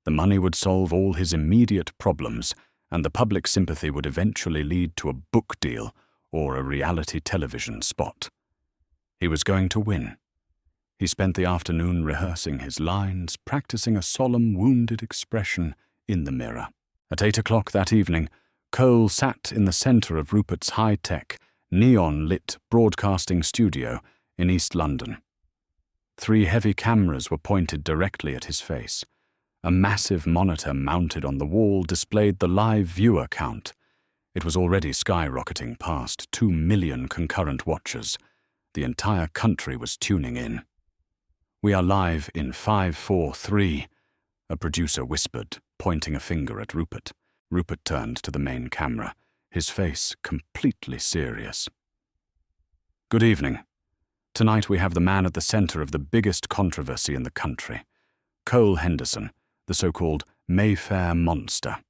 The money would solve all his immediate problems, and the public sympathy would eventually lead to a book deal or a reality television spot. He was going to win. He spent the afternoon rehearsing his lines, practicing a solemn, wounded expression in the mirror. At 8 o'clock that evening, Cole sat in the center of Rupert's high-tech, neon-lit broadcasting studio in East London. 3 heavy cameras were pointed directly at his face. A massive monitor mounted on the wall displayed the live viewer count. It was already skyrocketing past 2 million concurrent watchers. The entire country was tuning in. "We are live in 5, 4, 3, a producer whispered, pointing a finger at Rupert. Rupert turned to the main camera, his face completely serious. "Good evening. Tonight we have the man at the center of the biggest controversy in the country, Cole Henderson, the so-called Mayfair monster.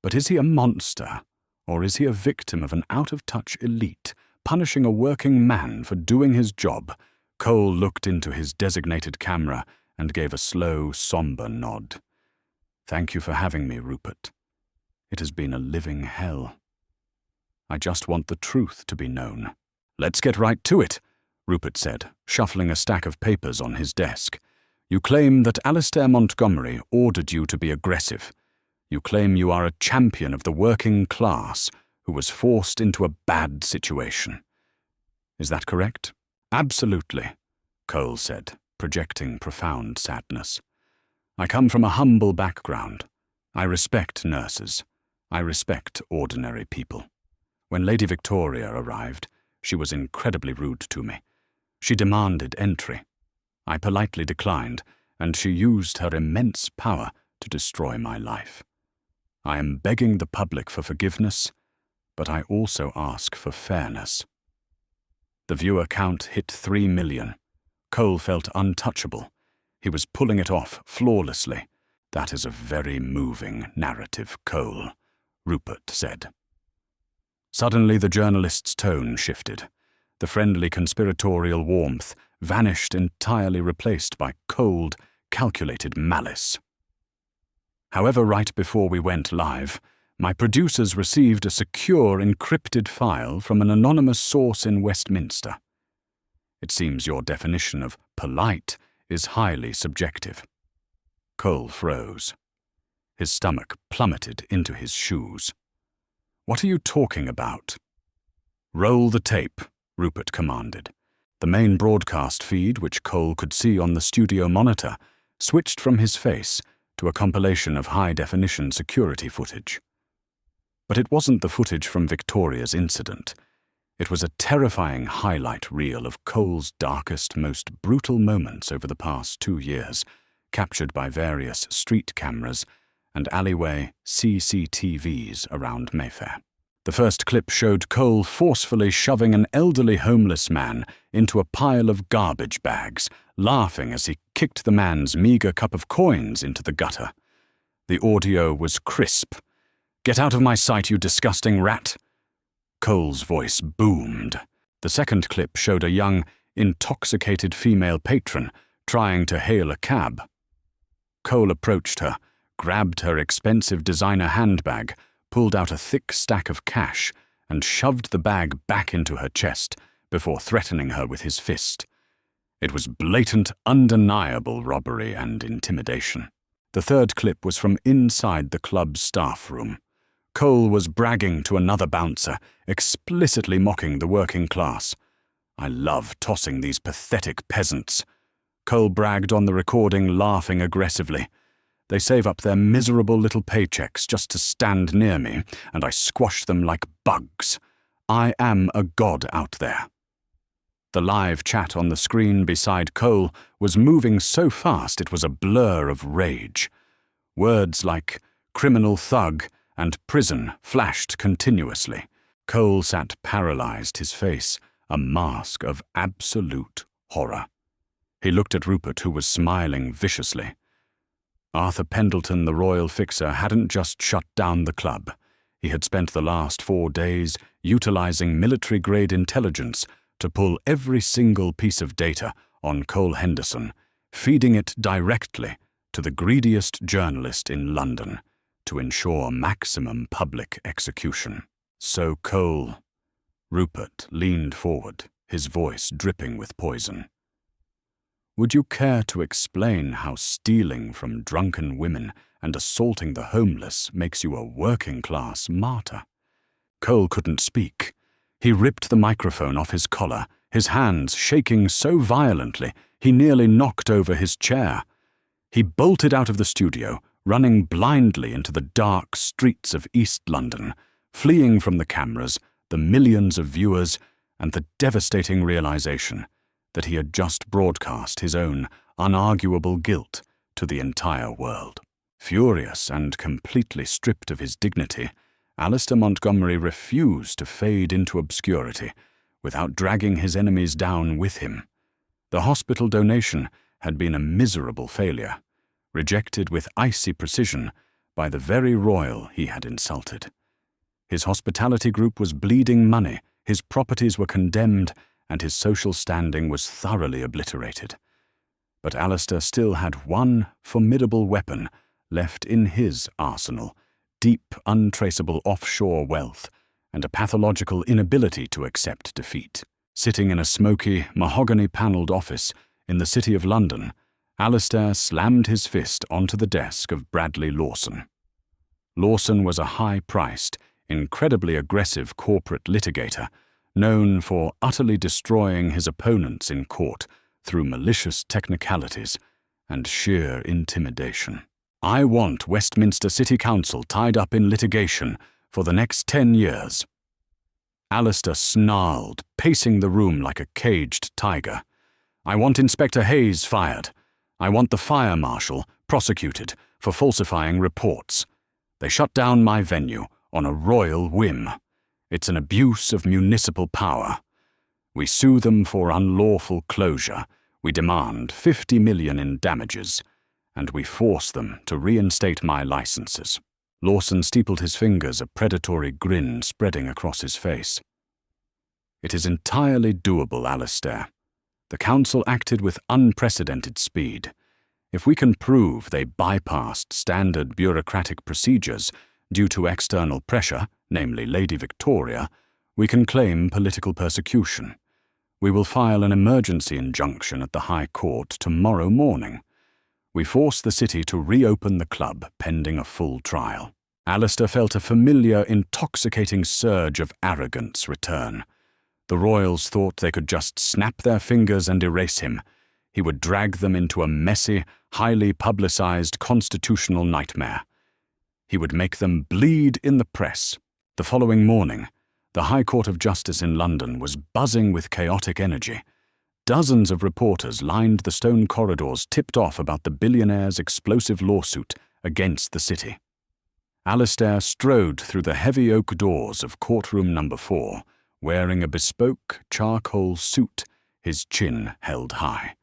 But is he a monster, or is he a victim of an out-of-touch elite, punishing a working man for doing his job?" Cole looked into his designated camera and gave a slow, somber nod. "Thank you for having me, Rupert. It has been a living hell. I just want the truth to be known." "Let's get right to it," Rupert said, shuffling a stack of papers on his desk. "You claim that Alistair Montgomery ordered you to be aggressive. You claim you are a champion of the working class who was forced into a bad situation. Is that correct?" "Absolutely," Cole said, projecting profound sadness. "I come from a humble background. I respect nurses. I respect ordinary people. When Lady Victoria arrived, she was incredibly rude to me. She demanded entry. I politely declined, and she used her immense power to destroy my life. I am begging the public for forgiveness, but I also ask for fairness." The viewer count hit 3 million. Cole felt untouchable. He was pulling it off flawlessly. "That is a very moving narrative, Cole," Rupert said. Suddenly the journalist's tone shifted. The friendly conspiratorial warmth vanished, entirely replaced by cold, calculated malice. "However, right before we went live, my producers received a secure encrypted file from an anonymous source in Westminster. It seems your definition of polite is highly subjective." Cole froze. His stomach plummeted into his shoes. "What are you talking about?" "Roll the tape," Rupert commanded. The main broadcast feed, which Cole could see on the studio monitor, switched from his face to a compilation of high-definition security footage. But it wasn't the footage from Victoria's incident. It was a terrifying highlight reel of Cole's darkest, most brutal moments over the past 2 years, captured by various street cameras and alleyway CCTVs around Mayfair. The first clip showed Cole forcefully shoving an elderly homeless man into a pile of garbage bags, laughing as he kicked the man's meager cup of coins into the gutter. The audio was crisp. "Get out of my sight, you disgusting rat!" Cole's voice boomed. The second clip showed a young, intoxicated female patron trying to hail a cab. Cole approached her, grabbed her expensive designer handbag, pulled out a thick stack of cash, and shoved the bag back into her chest before threatening her with his fist. It was blatant, undeniable robbery and intimidation. The third clip was from inside the club's staff room. Cole was bragging to another bouncer, explicitly mocking the working class. "I love tossing these pathetic peasants." Cole bragged on the recording, laughing aggressively. "They save up their miserable little paychecks just to stand near me, and I squash them like bugs. I am a god out there." The live chat on the screen beside Cole was moving so fast it was a blur of rage. Words like criminal thug and prison flashed continuously. Cole sat paralyzed, his face a mask of absolute horror. He looked at Rupert, who was smiling viciously. Arthur Pendleton, the royal fixer, hadn't just shut down the club. He had spent the last 4 days utilizing military-grade intelligence to pull every single piece of data on Cole Henderson, feeding it directly to the greediest journalist in London to ensure maximum public execution. So Cole... Rupert leaned forward, his voice dripping with poison. Would you care to explain how stealing from drunken women and assaulting the homeless makes you a working-class martyr? Cole couldn't speak. He ripped the microphone off his collar, his hands shaking so violently he nearly knocked over his chair. He bolted out of the studio, running blindly into the dark streets of East London, fleeing from the cameras, the millions of viewers, and the devastating realization that he had just broadcast his own unarguable guilt to the entire world. Furious and completely stripped of his dignity, Alistair Montgomery refused to fade into obscurity without dragging his enemies down with him. The hospital donation had been a miserable failure, rejected with icy precision by the very royal he had insulted. His hospitality group was bleeding money, his properties were condemned, and his social standing was thoroughly obliterated. But Alistair still had one formidable weapon left in his arsenal: deep, untraceable offshore wealth and a pathological inability to accept defeat. Sitting in a smoky, mahogany-panelled office in the City of London, Alistair slammed his fist onto the desk of Bradley Lawson. Lawson was a high-priced, incredibly aggressive corporate litigator, known for utterly destroying his opponents in court through malicious technicalities and sheer intimidation. I want Westminster City Council tied up in litigation for the next 10 years. Alistair snarled, pacing the room like a caged tiger. I want Inspector Hayes fired. I want the fire marshal prosecuted for falsifying reports. They shut down my venue on a royal whim. It's an abuse of municipal power. We sue them for unlawful closure. We demand 50 million in damages, and we force them to reinstate my licenses. Lawson steepled his fingers, a predatory grin spreading across his face. It is entirely doable, Alistair. The council acted with unprecedented speed. If we can prove they bypassed standard bureaucratic procedures due to external pressure, namely Lady Victoria, we can claim political persecution. We will file an emergency injunction at the High Court tomorrow morning. We force the city to reopen the club pending a full trial. Alistair felt a familiar, intoxicating surge of arrogance return. The royals thought they could just snap their fingers and erase him. He would drag them into a messy, highly publicized constitutional nightmare. He would make them bleed in the press. The following morning, the High Court of Justice in London was buzzing with chaotic energy. Dozens of reporters lined the stone corridors tipped off about the Billionaire's explosive lawsuit against the city. Alistair strode through the heavy oak doors of courtroom number 4, wearing a bespoke charcoal suit, his chin held high.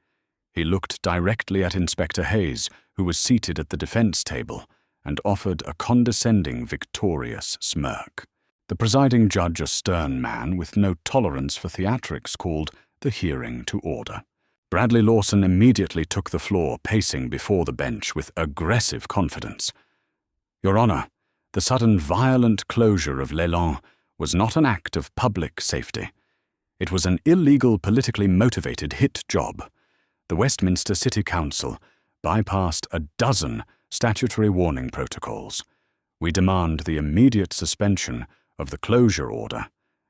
He looked directly at Inspector Hayes, who was seated at the defense table, and offered a condescending, victorious smirk. The presiding judge, a stern man with no tolerance for theatrics, called the hearing to order. Bradley Lawson immediately took the floor, pacing before the bench with aggressive confidence. Your Honor, the sudden violent closure of Leland was not an act of public safety. It was an illegal, politically motivated hit job. The Westminster City Council bypassed a dozen statutory warning protocols. We demand the immediate suspension of the closure order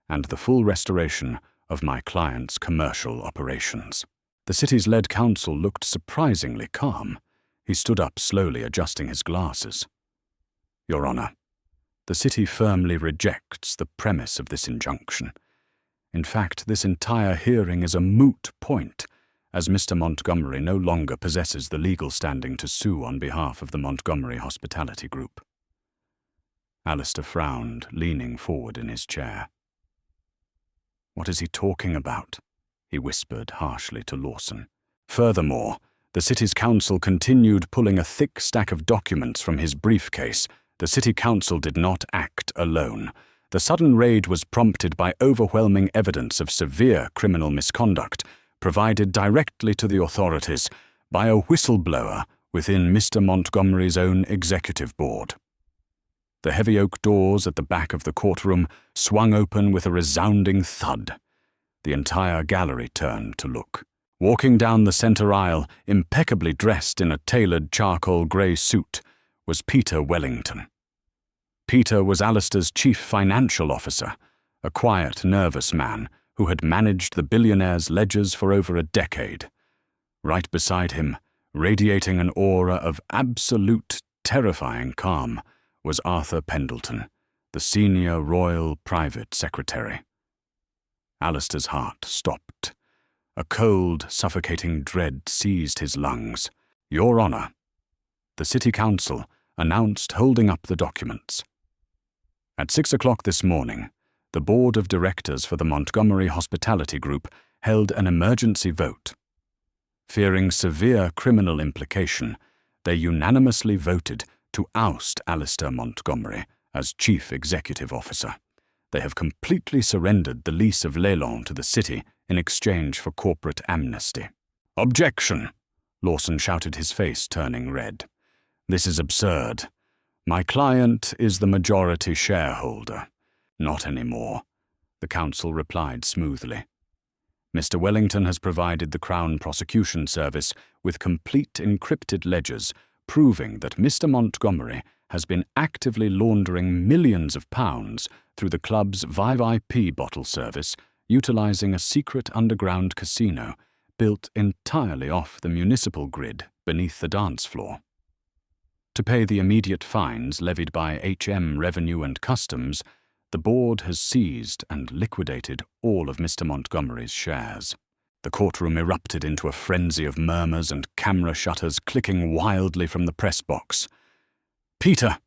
and the full restoration of my client's commercial operations. The city's lead counsel looked surprisingly calm. He stood up slowly, adjusting his glasses. Your Honor, the city firmly rejects the premise of this injunction. In fact, this entire hearing is a moot point, as Mr. Montgomery no longer possesses the legal standing to sue on behalf of the Montgomery Hospitality Group. Alistair frowned, leaning forward in his chair. What is he talking about? He whispered harshly to Lawson. Furthermore, the city's council continued pulling a thick stack of documents from his briefcase. The city council did not act alone. The sudden raid was prompted by overwhelming evidence of severe criminal misconduct, provided directly to the authorities by a whistleblower within Mr. Montgomery's own executive board. The heavy oak doors at the back of the courtroom swung open with a resounding thud. The entire gallery turned to look. Walking down the center aisle, impeccably dressed in a tailored charcoal grey suit, was Peter Wellington. Peter was Alistair's chief financial officer, a quiet, nervous man who had managed the Billionaire's ledgers for over a decade. Right beside him, radiating an aura of absolute, terrifying calm, was Arthur Pendleton, the senior royal private secretary. Alistair's heart stopped. A cold, suffocating dread seized his lungs. "Your Honour," the City Council announced, holding up the documents. At 6 o'clock this morning, the Board of Directors for the Montgomery Hospitality Group held an emergency vote. Fearing severe criminal implication, they unanimously voted to oust Alistair Montgomery as Chief Executive Officer. They have completely surrendered the lease of Leland to the city in exchange for corporate amnesty. "Objection!" Lawson shouted, his face turning red. "This is absurd. My client is the majority shareholder." "Not anymore," the counsel replied smoothly. "Mr. Wellington has provided the Crown Prosecution Service with complete encrypted ledgers proving that Mr. Montgomery has been actively laundering millions of pounds through the club's VIP bottle service, utilizing a secret underground casino built entirely off the municipal grid beneath the dance floor. To pay the immediate fines levied by HM Revenue and Customs, the board has seized and liquidated all of Mr. Montgomery's shares." The courtroom erupted into a frenzy of murmurs and camera shutters clicking wildly from the press box. "Peter!"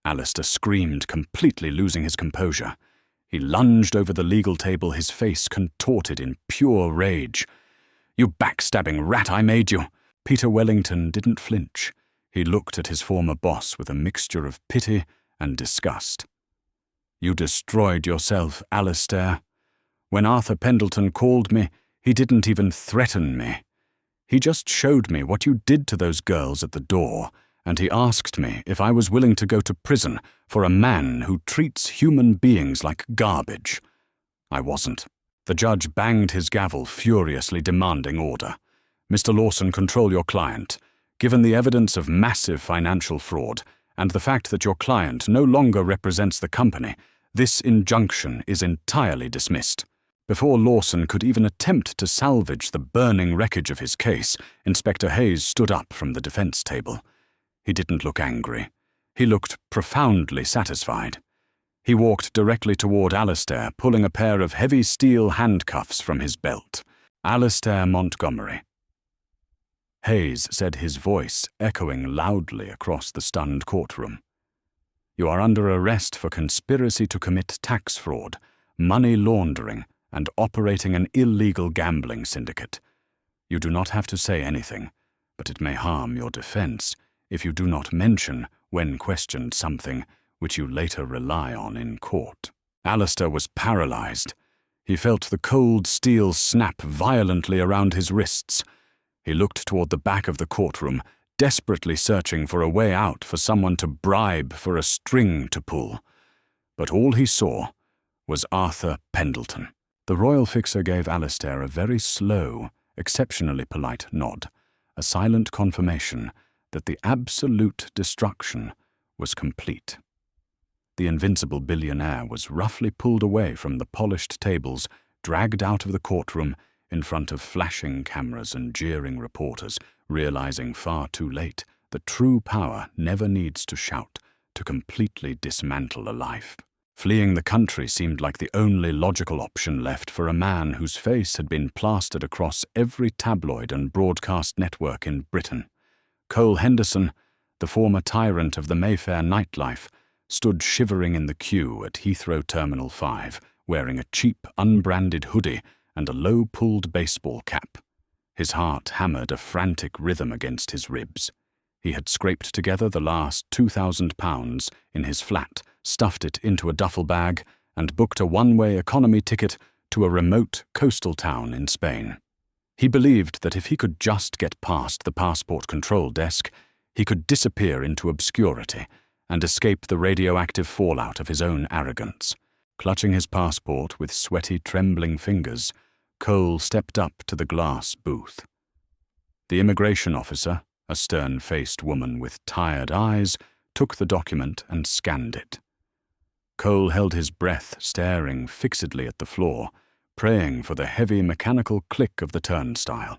Alistair screamed, completely losing his composure. He lunged over the legal table, his face contorted in pure rage. "You backstabbing rat, I made you!" Peter Wellington didn't flinch. He looked at his former boss with a mixture of pity and disgust. "You destroyed yourself, Alistair. When Arthur Pendleton called me, he didn't even threaten me. He just showed me what you did to those girls at the door, and he asked me if I was willing to go to prison for a man who treats human beings like garbage. I wasn't." The judge banged his gavel, furiously demanding order. "Mr. Lawson, control your client. Given the evidence of massive financial fraud and the fact that your client no longer represents the company, this injunction is entirely dismissed." Before Lawson could even attempt to salvage the burning wreckage of his case, Inspector Hayes stood up from the defense table. He didn't look angry. He looked profoundly satisfied. He walked directly toward Alistair, pulling a pair of heavy steel handcuffs from his belt. "Alistair Montgomery." Hayes said, his voice echoing loudly across the stunned courtroom. "You are under arrest for conspiracy to commit tax fraud, money laundering, and operating an illegal gambling syndicate. You do not have to say anything, but it may harm your defense if you do not mention, when questioned, something which you later rely on in court." Alistair was paralyzed. He felt the cold steel snap violently around his wrists. He looked toward the back of the courtroom, desperately searching for a way out, for someone to bribe, for a string to pull. But all he saw was Arthur Pendleton. The royal fixer gave Alistair a very slow, exceptionally polite nod, a silent confirmation that the absolute destruction was complete. The invincible billionaire was roughly pulled away from the polished tables, dragged out of the courtroom in front of flashing cameras and jeering reporters, realizing far too late that true power never needs to shout to completely dismantle a life. Fleeing the country seemed like the only logical option left for a man whose face had been plastered across every tabloid and broadcast network in Britain. Cole Henderson, the former tyrant of the Mayfair nightlife, stood shivering in the queue at Heathrow Terminal 5, wearing a cheap, unbranded hoodie and a low-pulled baseball cap. His heart hammered a frantic rhythm against his ribs. He had scraped together the last £2,000 in his flat, stuffed it into a duffel bag, and booked a one-way economy ticket to a remote coastal town in Spain. He believed that if he could just get past the passport control desk, he could disappear into obscurity and escape the radioactive fallout of his own arrogance. Clutching his passport with sweaty, trembling fingers, Cole stepped up to the glass booth. The immigration officer, a stern-faced woman with tired eyes, took the document and scanned it. Cole held his breath, staring fixedly at the floor, praying for the heavy mechanical click of the turnstile.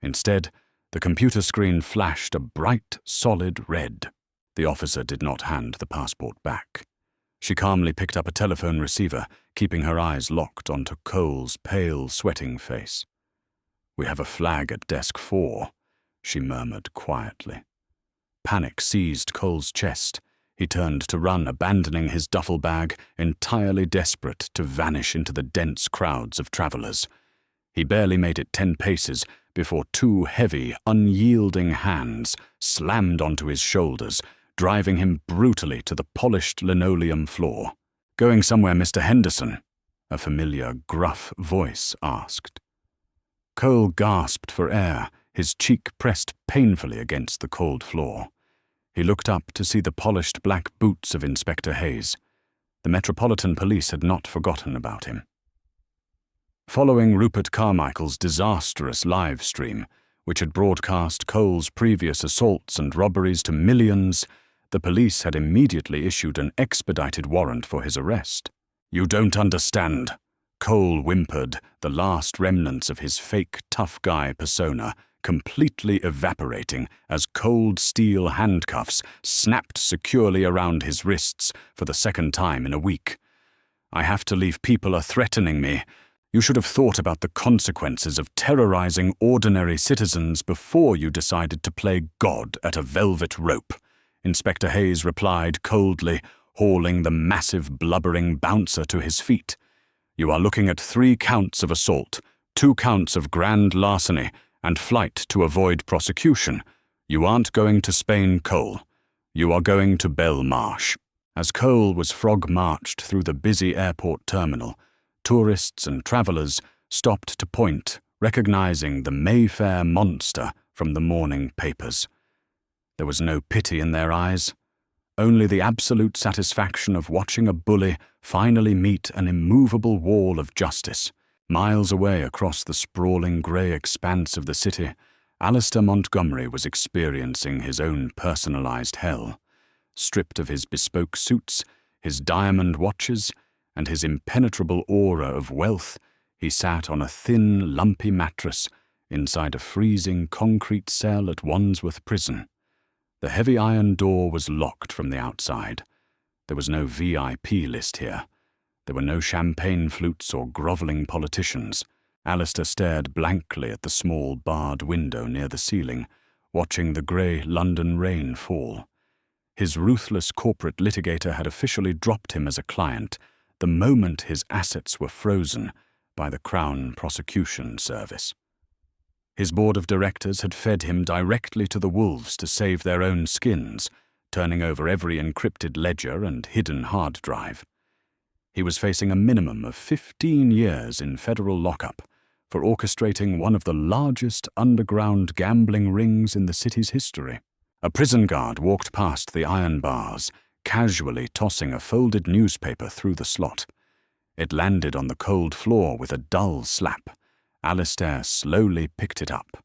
Instead, the computer screen flashed a bright, solid red. The officer did not hand the passport back. She calmly picked up a telephone receiver, keeping her eyes locked onto Cole's pale, sweating face. "We have a flag at desk 4, she murmured quietly. Panic seized Cole's chest. He turned to run, abandoning his duffel bag, entirely desperate to vanish into the dense crowds of travelers. He barely made it 10 paces before 2 heavy, unyielding hands slammed onto his shoulders, driving him brutally to the polished linoleum floor. "Going somewhere, Mr. Henderson?" a familiar, gruff voice asked. Cole gasped for air, his cheek pressed painfully against the cold floor. He looked up to see the polished black boots of Inspector Hayes. The Metropolitan Police had not forgotten about him. Following Rupert Carmichael's disastrous live stream, which had broadcast Cole's previous assaults and robberies to millions, the police had immediately issued an expedited warrant for his arrest. "You don't understand," Cole whimpered, the last remnants of his fake tough guy persona completely evaporating as cold steel handcuffs snapped securely around his wrists for the second time in a week. "I have to leave. People are threatening me. You should have thought about the consequences of terrorizing ordinary citizens before you decided to play God at a velvet rope," Inspector Hayes replied coldly, hauling the massive, blubbering bouncer to his feet. "You are looking at 3 counts of assault, 2 counts of grand larceny, and flight to avoid prosecution. You aren't going to Spain, Cole. You are going to Belmarsh." As Cole was frog-marched through the busy airport terminal, tourists and travelers stopped to point, recognizing the Mayfair monster from the morning papers. There was no pity in their eyes, only the absolute satisfaction of watching a bully finally meet an immovable wall of justice. Miles away across the sprawling grey expanse of the city, Alistair Montgomery was experiencing his own personalized hell. Stripped of his bespoke suits, his diamond watches, and his impenetrable aura of wealth, he sat on a thin, lumpy mattress inside a freezing concrete cell at Wandsworth Prison. The heavy iron door was locked from the outside. There was no VIP list here. There were no champagne flutes or grovelling politicians. Alistair stared blankly at the small barred window near the ceiling, watching the grey London rain fall. His ruthless corporate litigator had officially dropped him as a client the moment his assets were frozen by the Crown Prosecution Service. His board of directors had fed him directly to the wolves to save their own skins, turning over every encrypted ledger and hidden hard drive. He was facing a minimum of 15 years in federal lockup for orchestrating one of the largest underground gambling rings in the city's history. A prison guard walked past the iron bars, casually tossing a folded newspaper through the slot. It landed on the cold floor with a dull slap. Alistair slowly picked it up.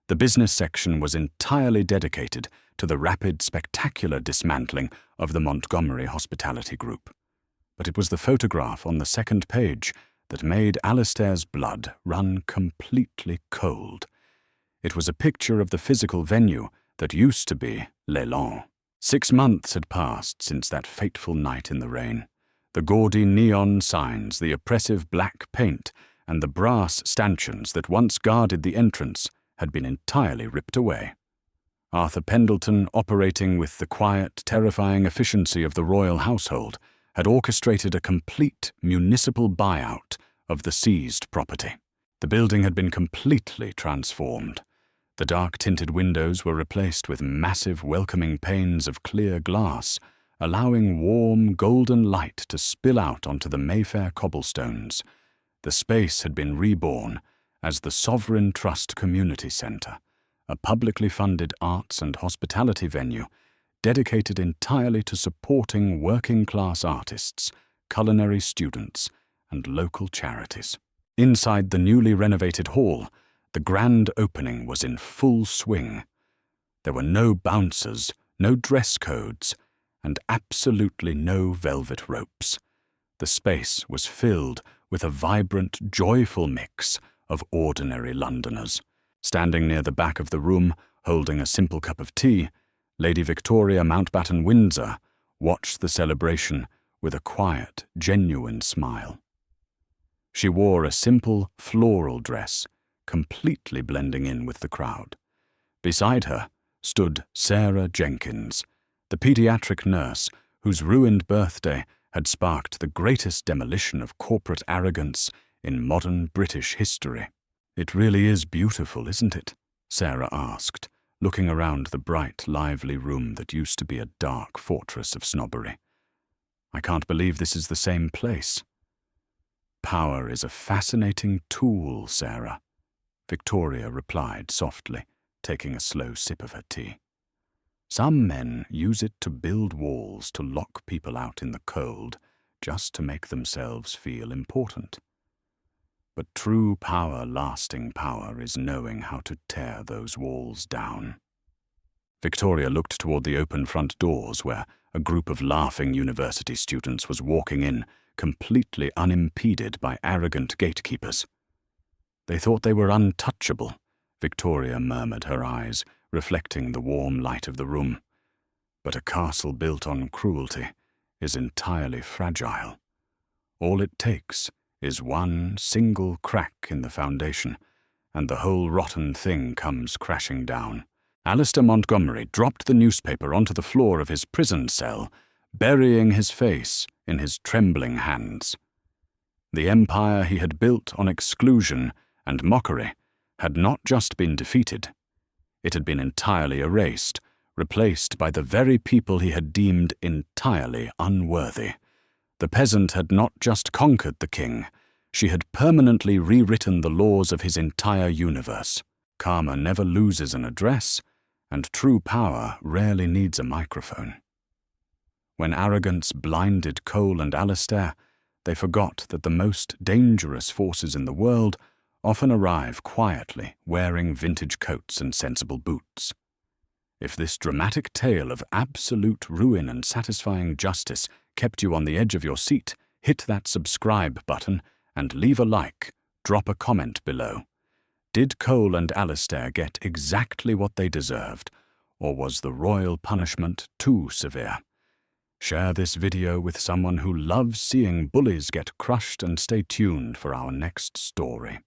The business section was entirely dedicated to the rapid, spectacular dismantling of the Montgomery Hospitality Group. But it was the photograph on the second page that made Alistair's blood run completely cold. It was a picture of the physical venue that used to be L'Elan. 6 months had passed since that fateful night in the rain. The gaudy neon signs, the oppressive black paint, and the brass stanchions that once guarded the entrance had been entirely ripped away. Arthur Pendleton, operating with the quiet, terrifying efficiency of the royal household, had orchestrated a complete municipal buyout of the seized property. The building had been completely transformed. The dark-tinted windows were replaced with massive, welcoming panes of clear glass, allowing warm, golden light to spill out onto the Mayfair cobblestones. The space had been reborn, as the Sovereign Trust Community Centre, a publicly funded arts and hospitality venue dedicated entirely to supporting working-class artists, culinary students, and local charities. Inside the newly renovated hall, the grand opening was in full swing. There were no bouncers, no dress codes, and absolutely no velvet ropes. The space was filled with a vibrant, joyful mix of ordinary Londoners. Standing near the back of the room, holding a simple cup of tea, Lady Victoria Mountbatten Windsor watched the celebration with a quiet, genuine smile. She wore a simple, floral dress, completely blending in with the crowd. Beside her stood Sarah Jenkins, the pediatric nurse whose ruined birthday had sparked the greatest demolition of corporate arrogance in modern British history. "It really is beautiful, isn't it?" Sarah asked, looking around the bright, lively room that used to be a dark fortress of snobbery. "I can't believe this is the same place." "Power is a fascinating tool, Sarah," Victoria replied softly, taking a slow sip of her tea. "Some men use it to build walls to lock people out in the cold, just to make themselves feel important. But true power, lasting power, is knowing how to tear those walls down." Victoria looked toward the open front doors where a group of laughing university students was walking in, completely unimpeded by arrogant gatekeepers. "They thought they were untouchable," Victoria murmured, her eyes reflecting the warm light of the room. "But a castle built on cruelty is entirely fragile. All it takes is one single crack in the foundation, and the whole rotten thing comes crashing down." Alistair Montgomery dropped the newspaper onto the floor of his prison cell, burying his face in his trembling hands. The empire he had built on exclusion and mockery had not just been defeated. It had been entirely erased, replaced by the very people he had deemed entirely unworthy. The peasant had not just conquered the king, she had permanently rewritten the laws of his entire universe. Karma never loses an address, and true power rarely needs a microphone. When arrogance blinded Cole and Alistair, they forgot that the most dangerous forces in the world often arrive quietly, wearing vintage coats and sensible boots. If this dramatic tale of absolute ruin and satisfying justice kept you on the edge of your seat, hit that subscribe button and leave a like, drop a comment below. Did Cole and Alistair get exactly what they deserved, or was the royal punishment too severe? Share this video with someone who loves seeing bullies get crushed, and stay tuned for our next story.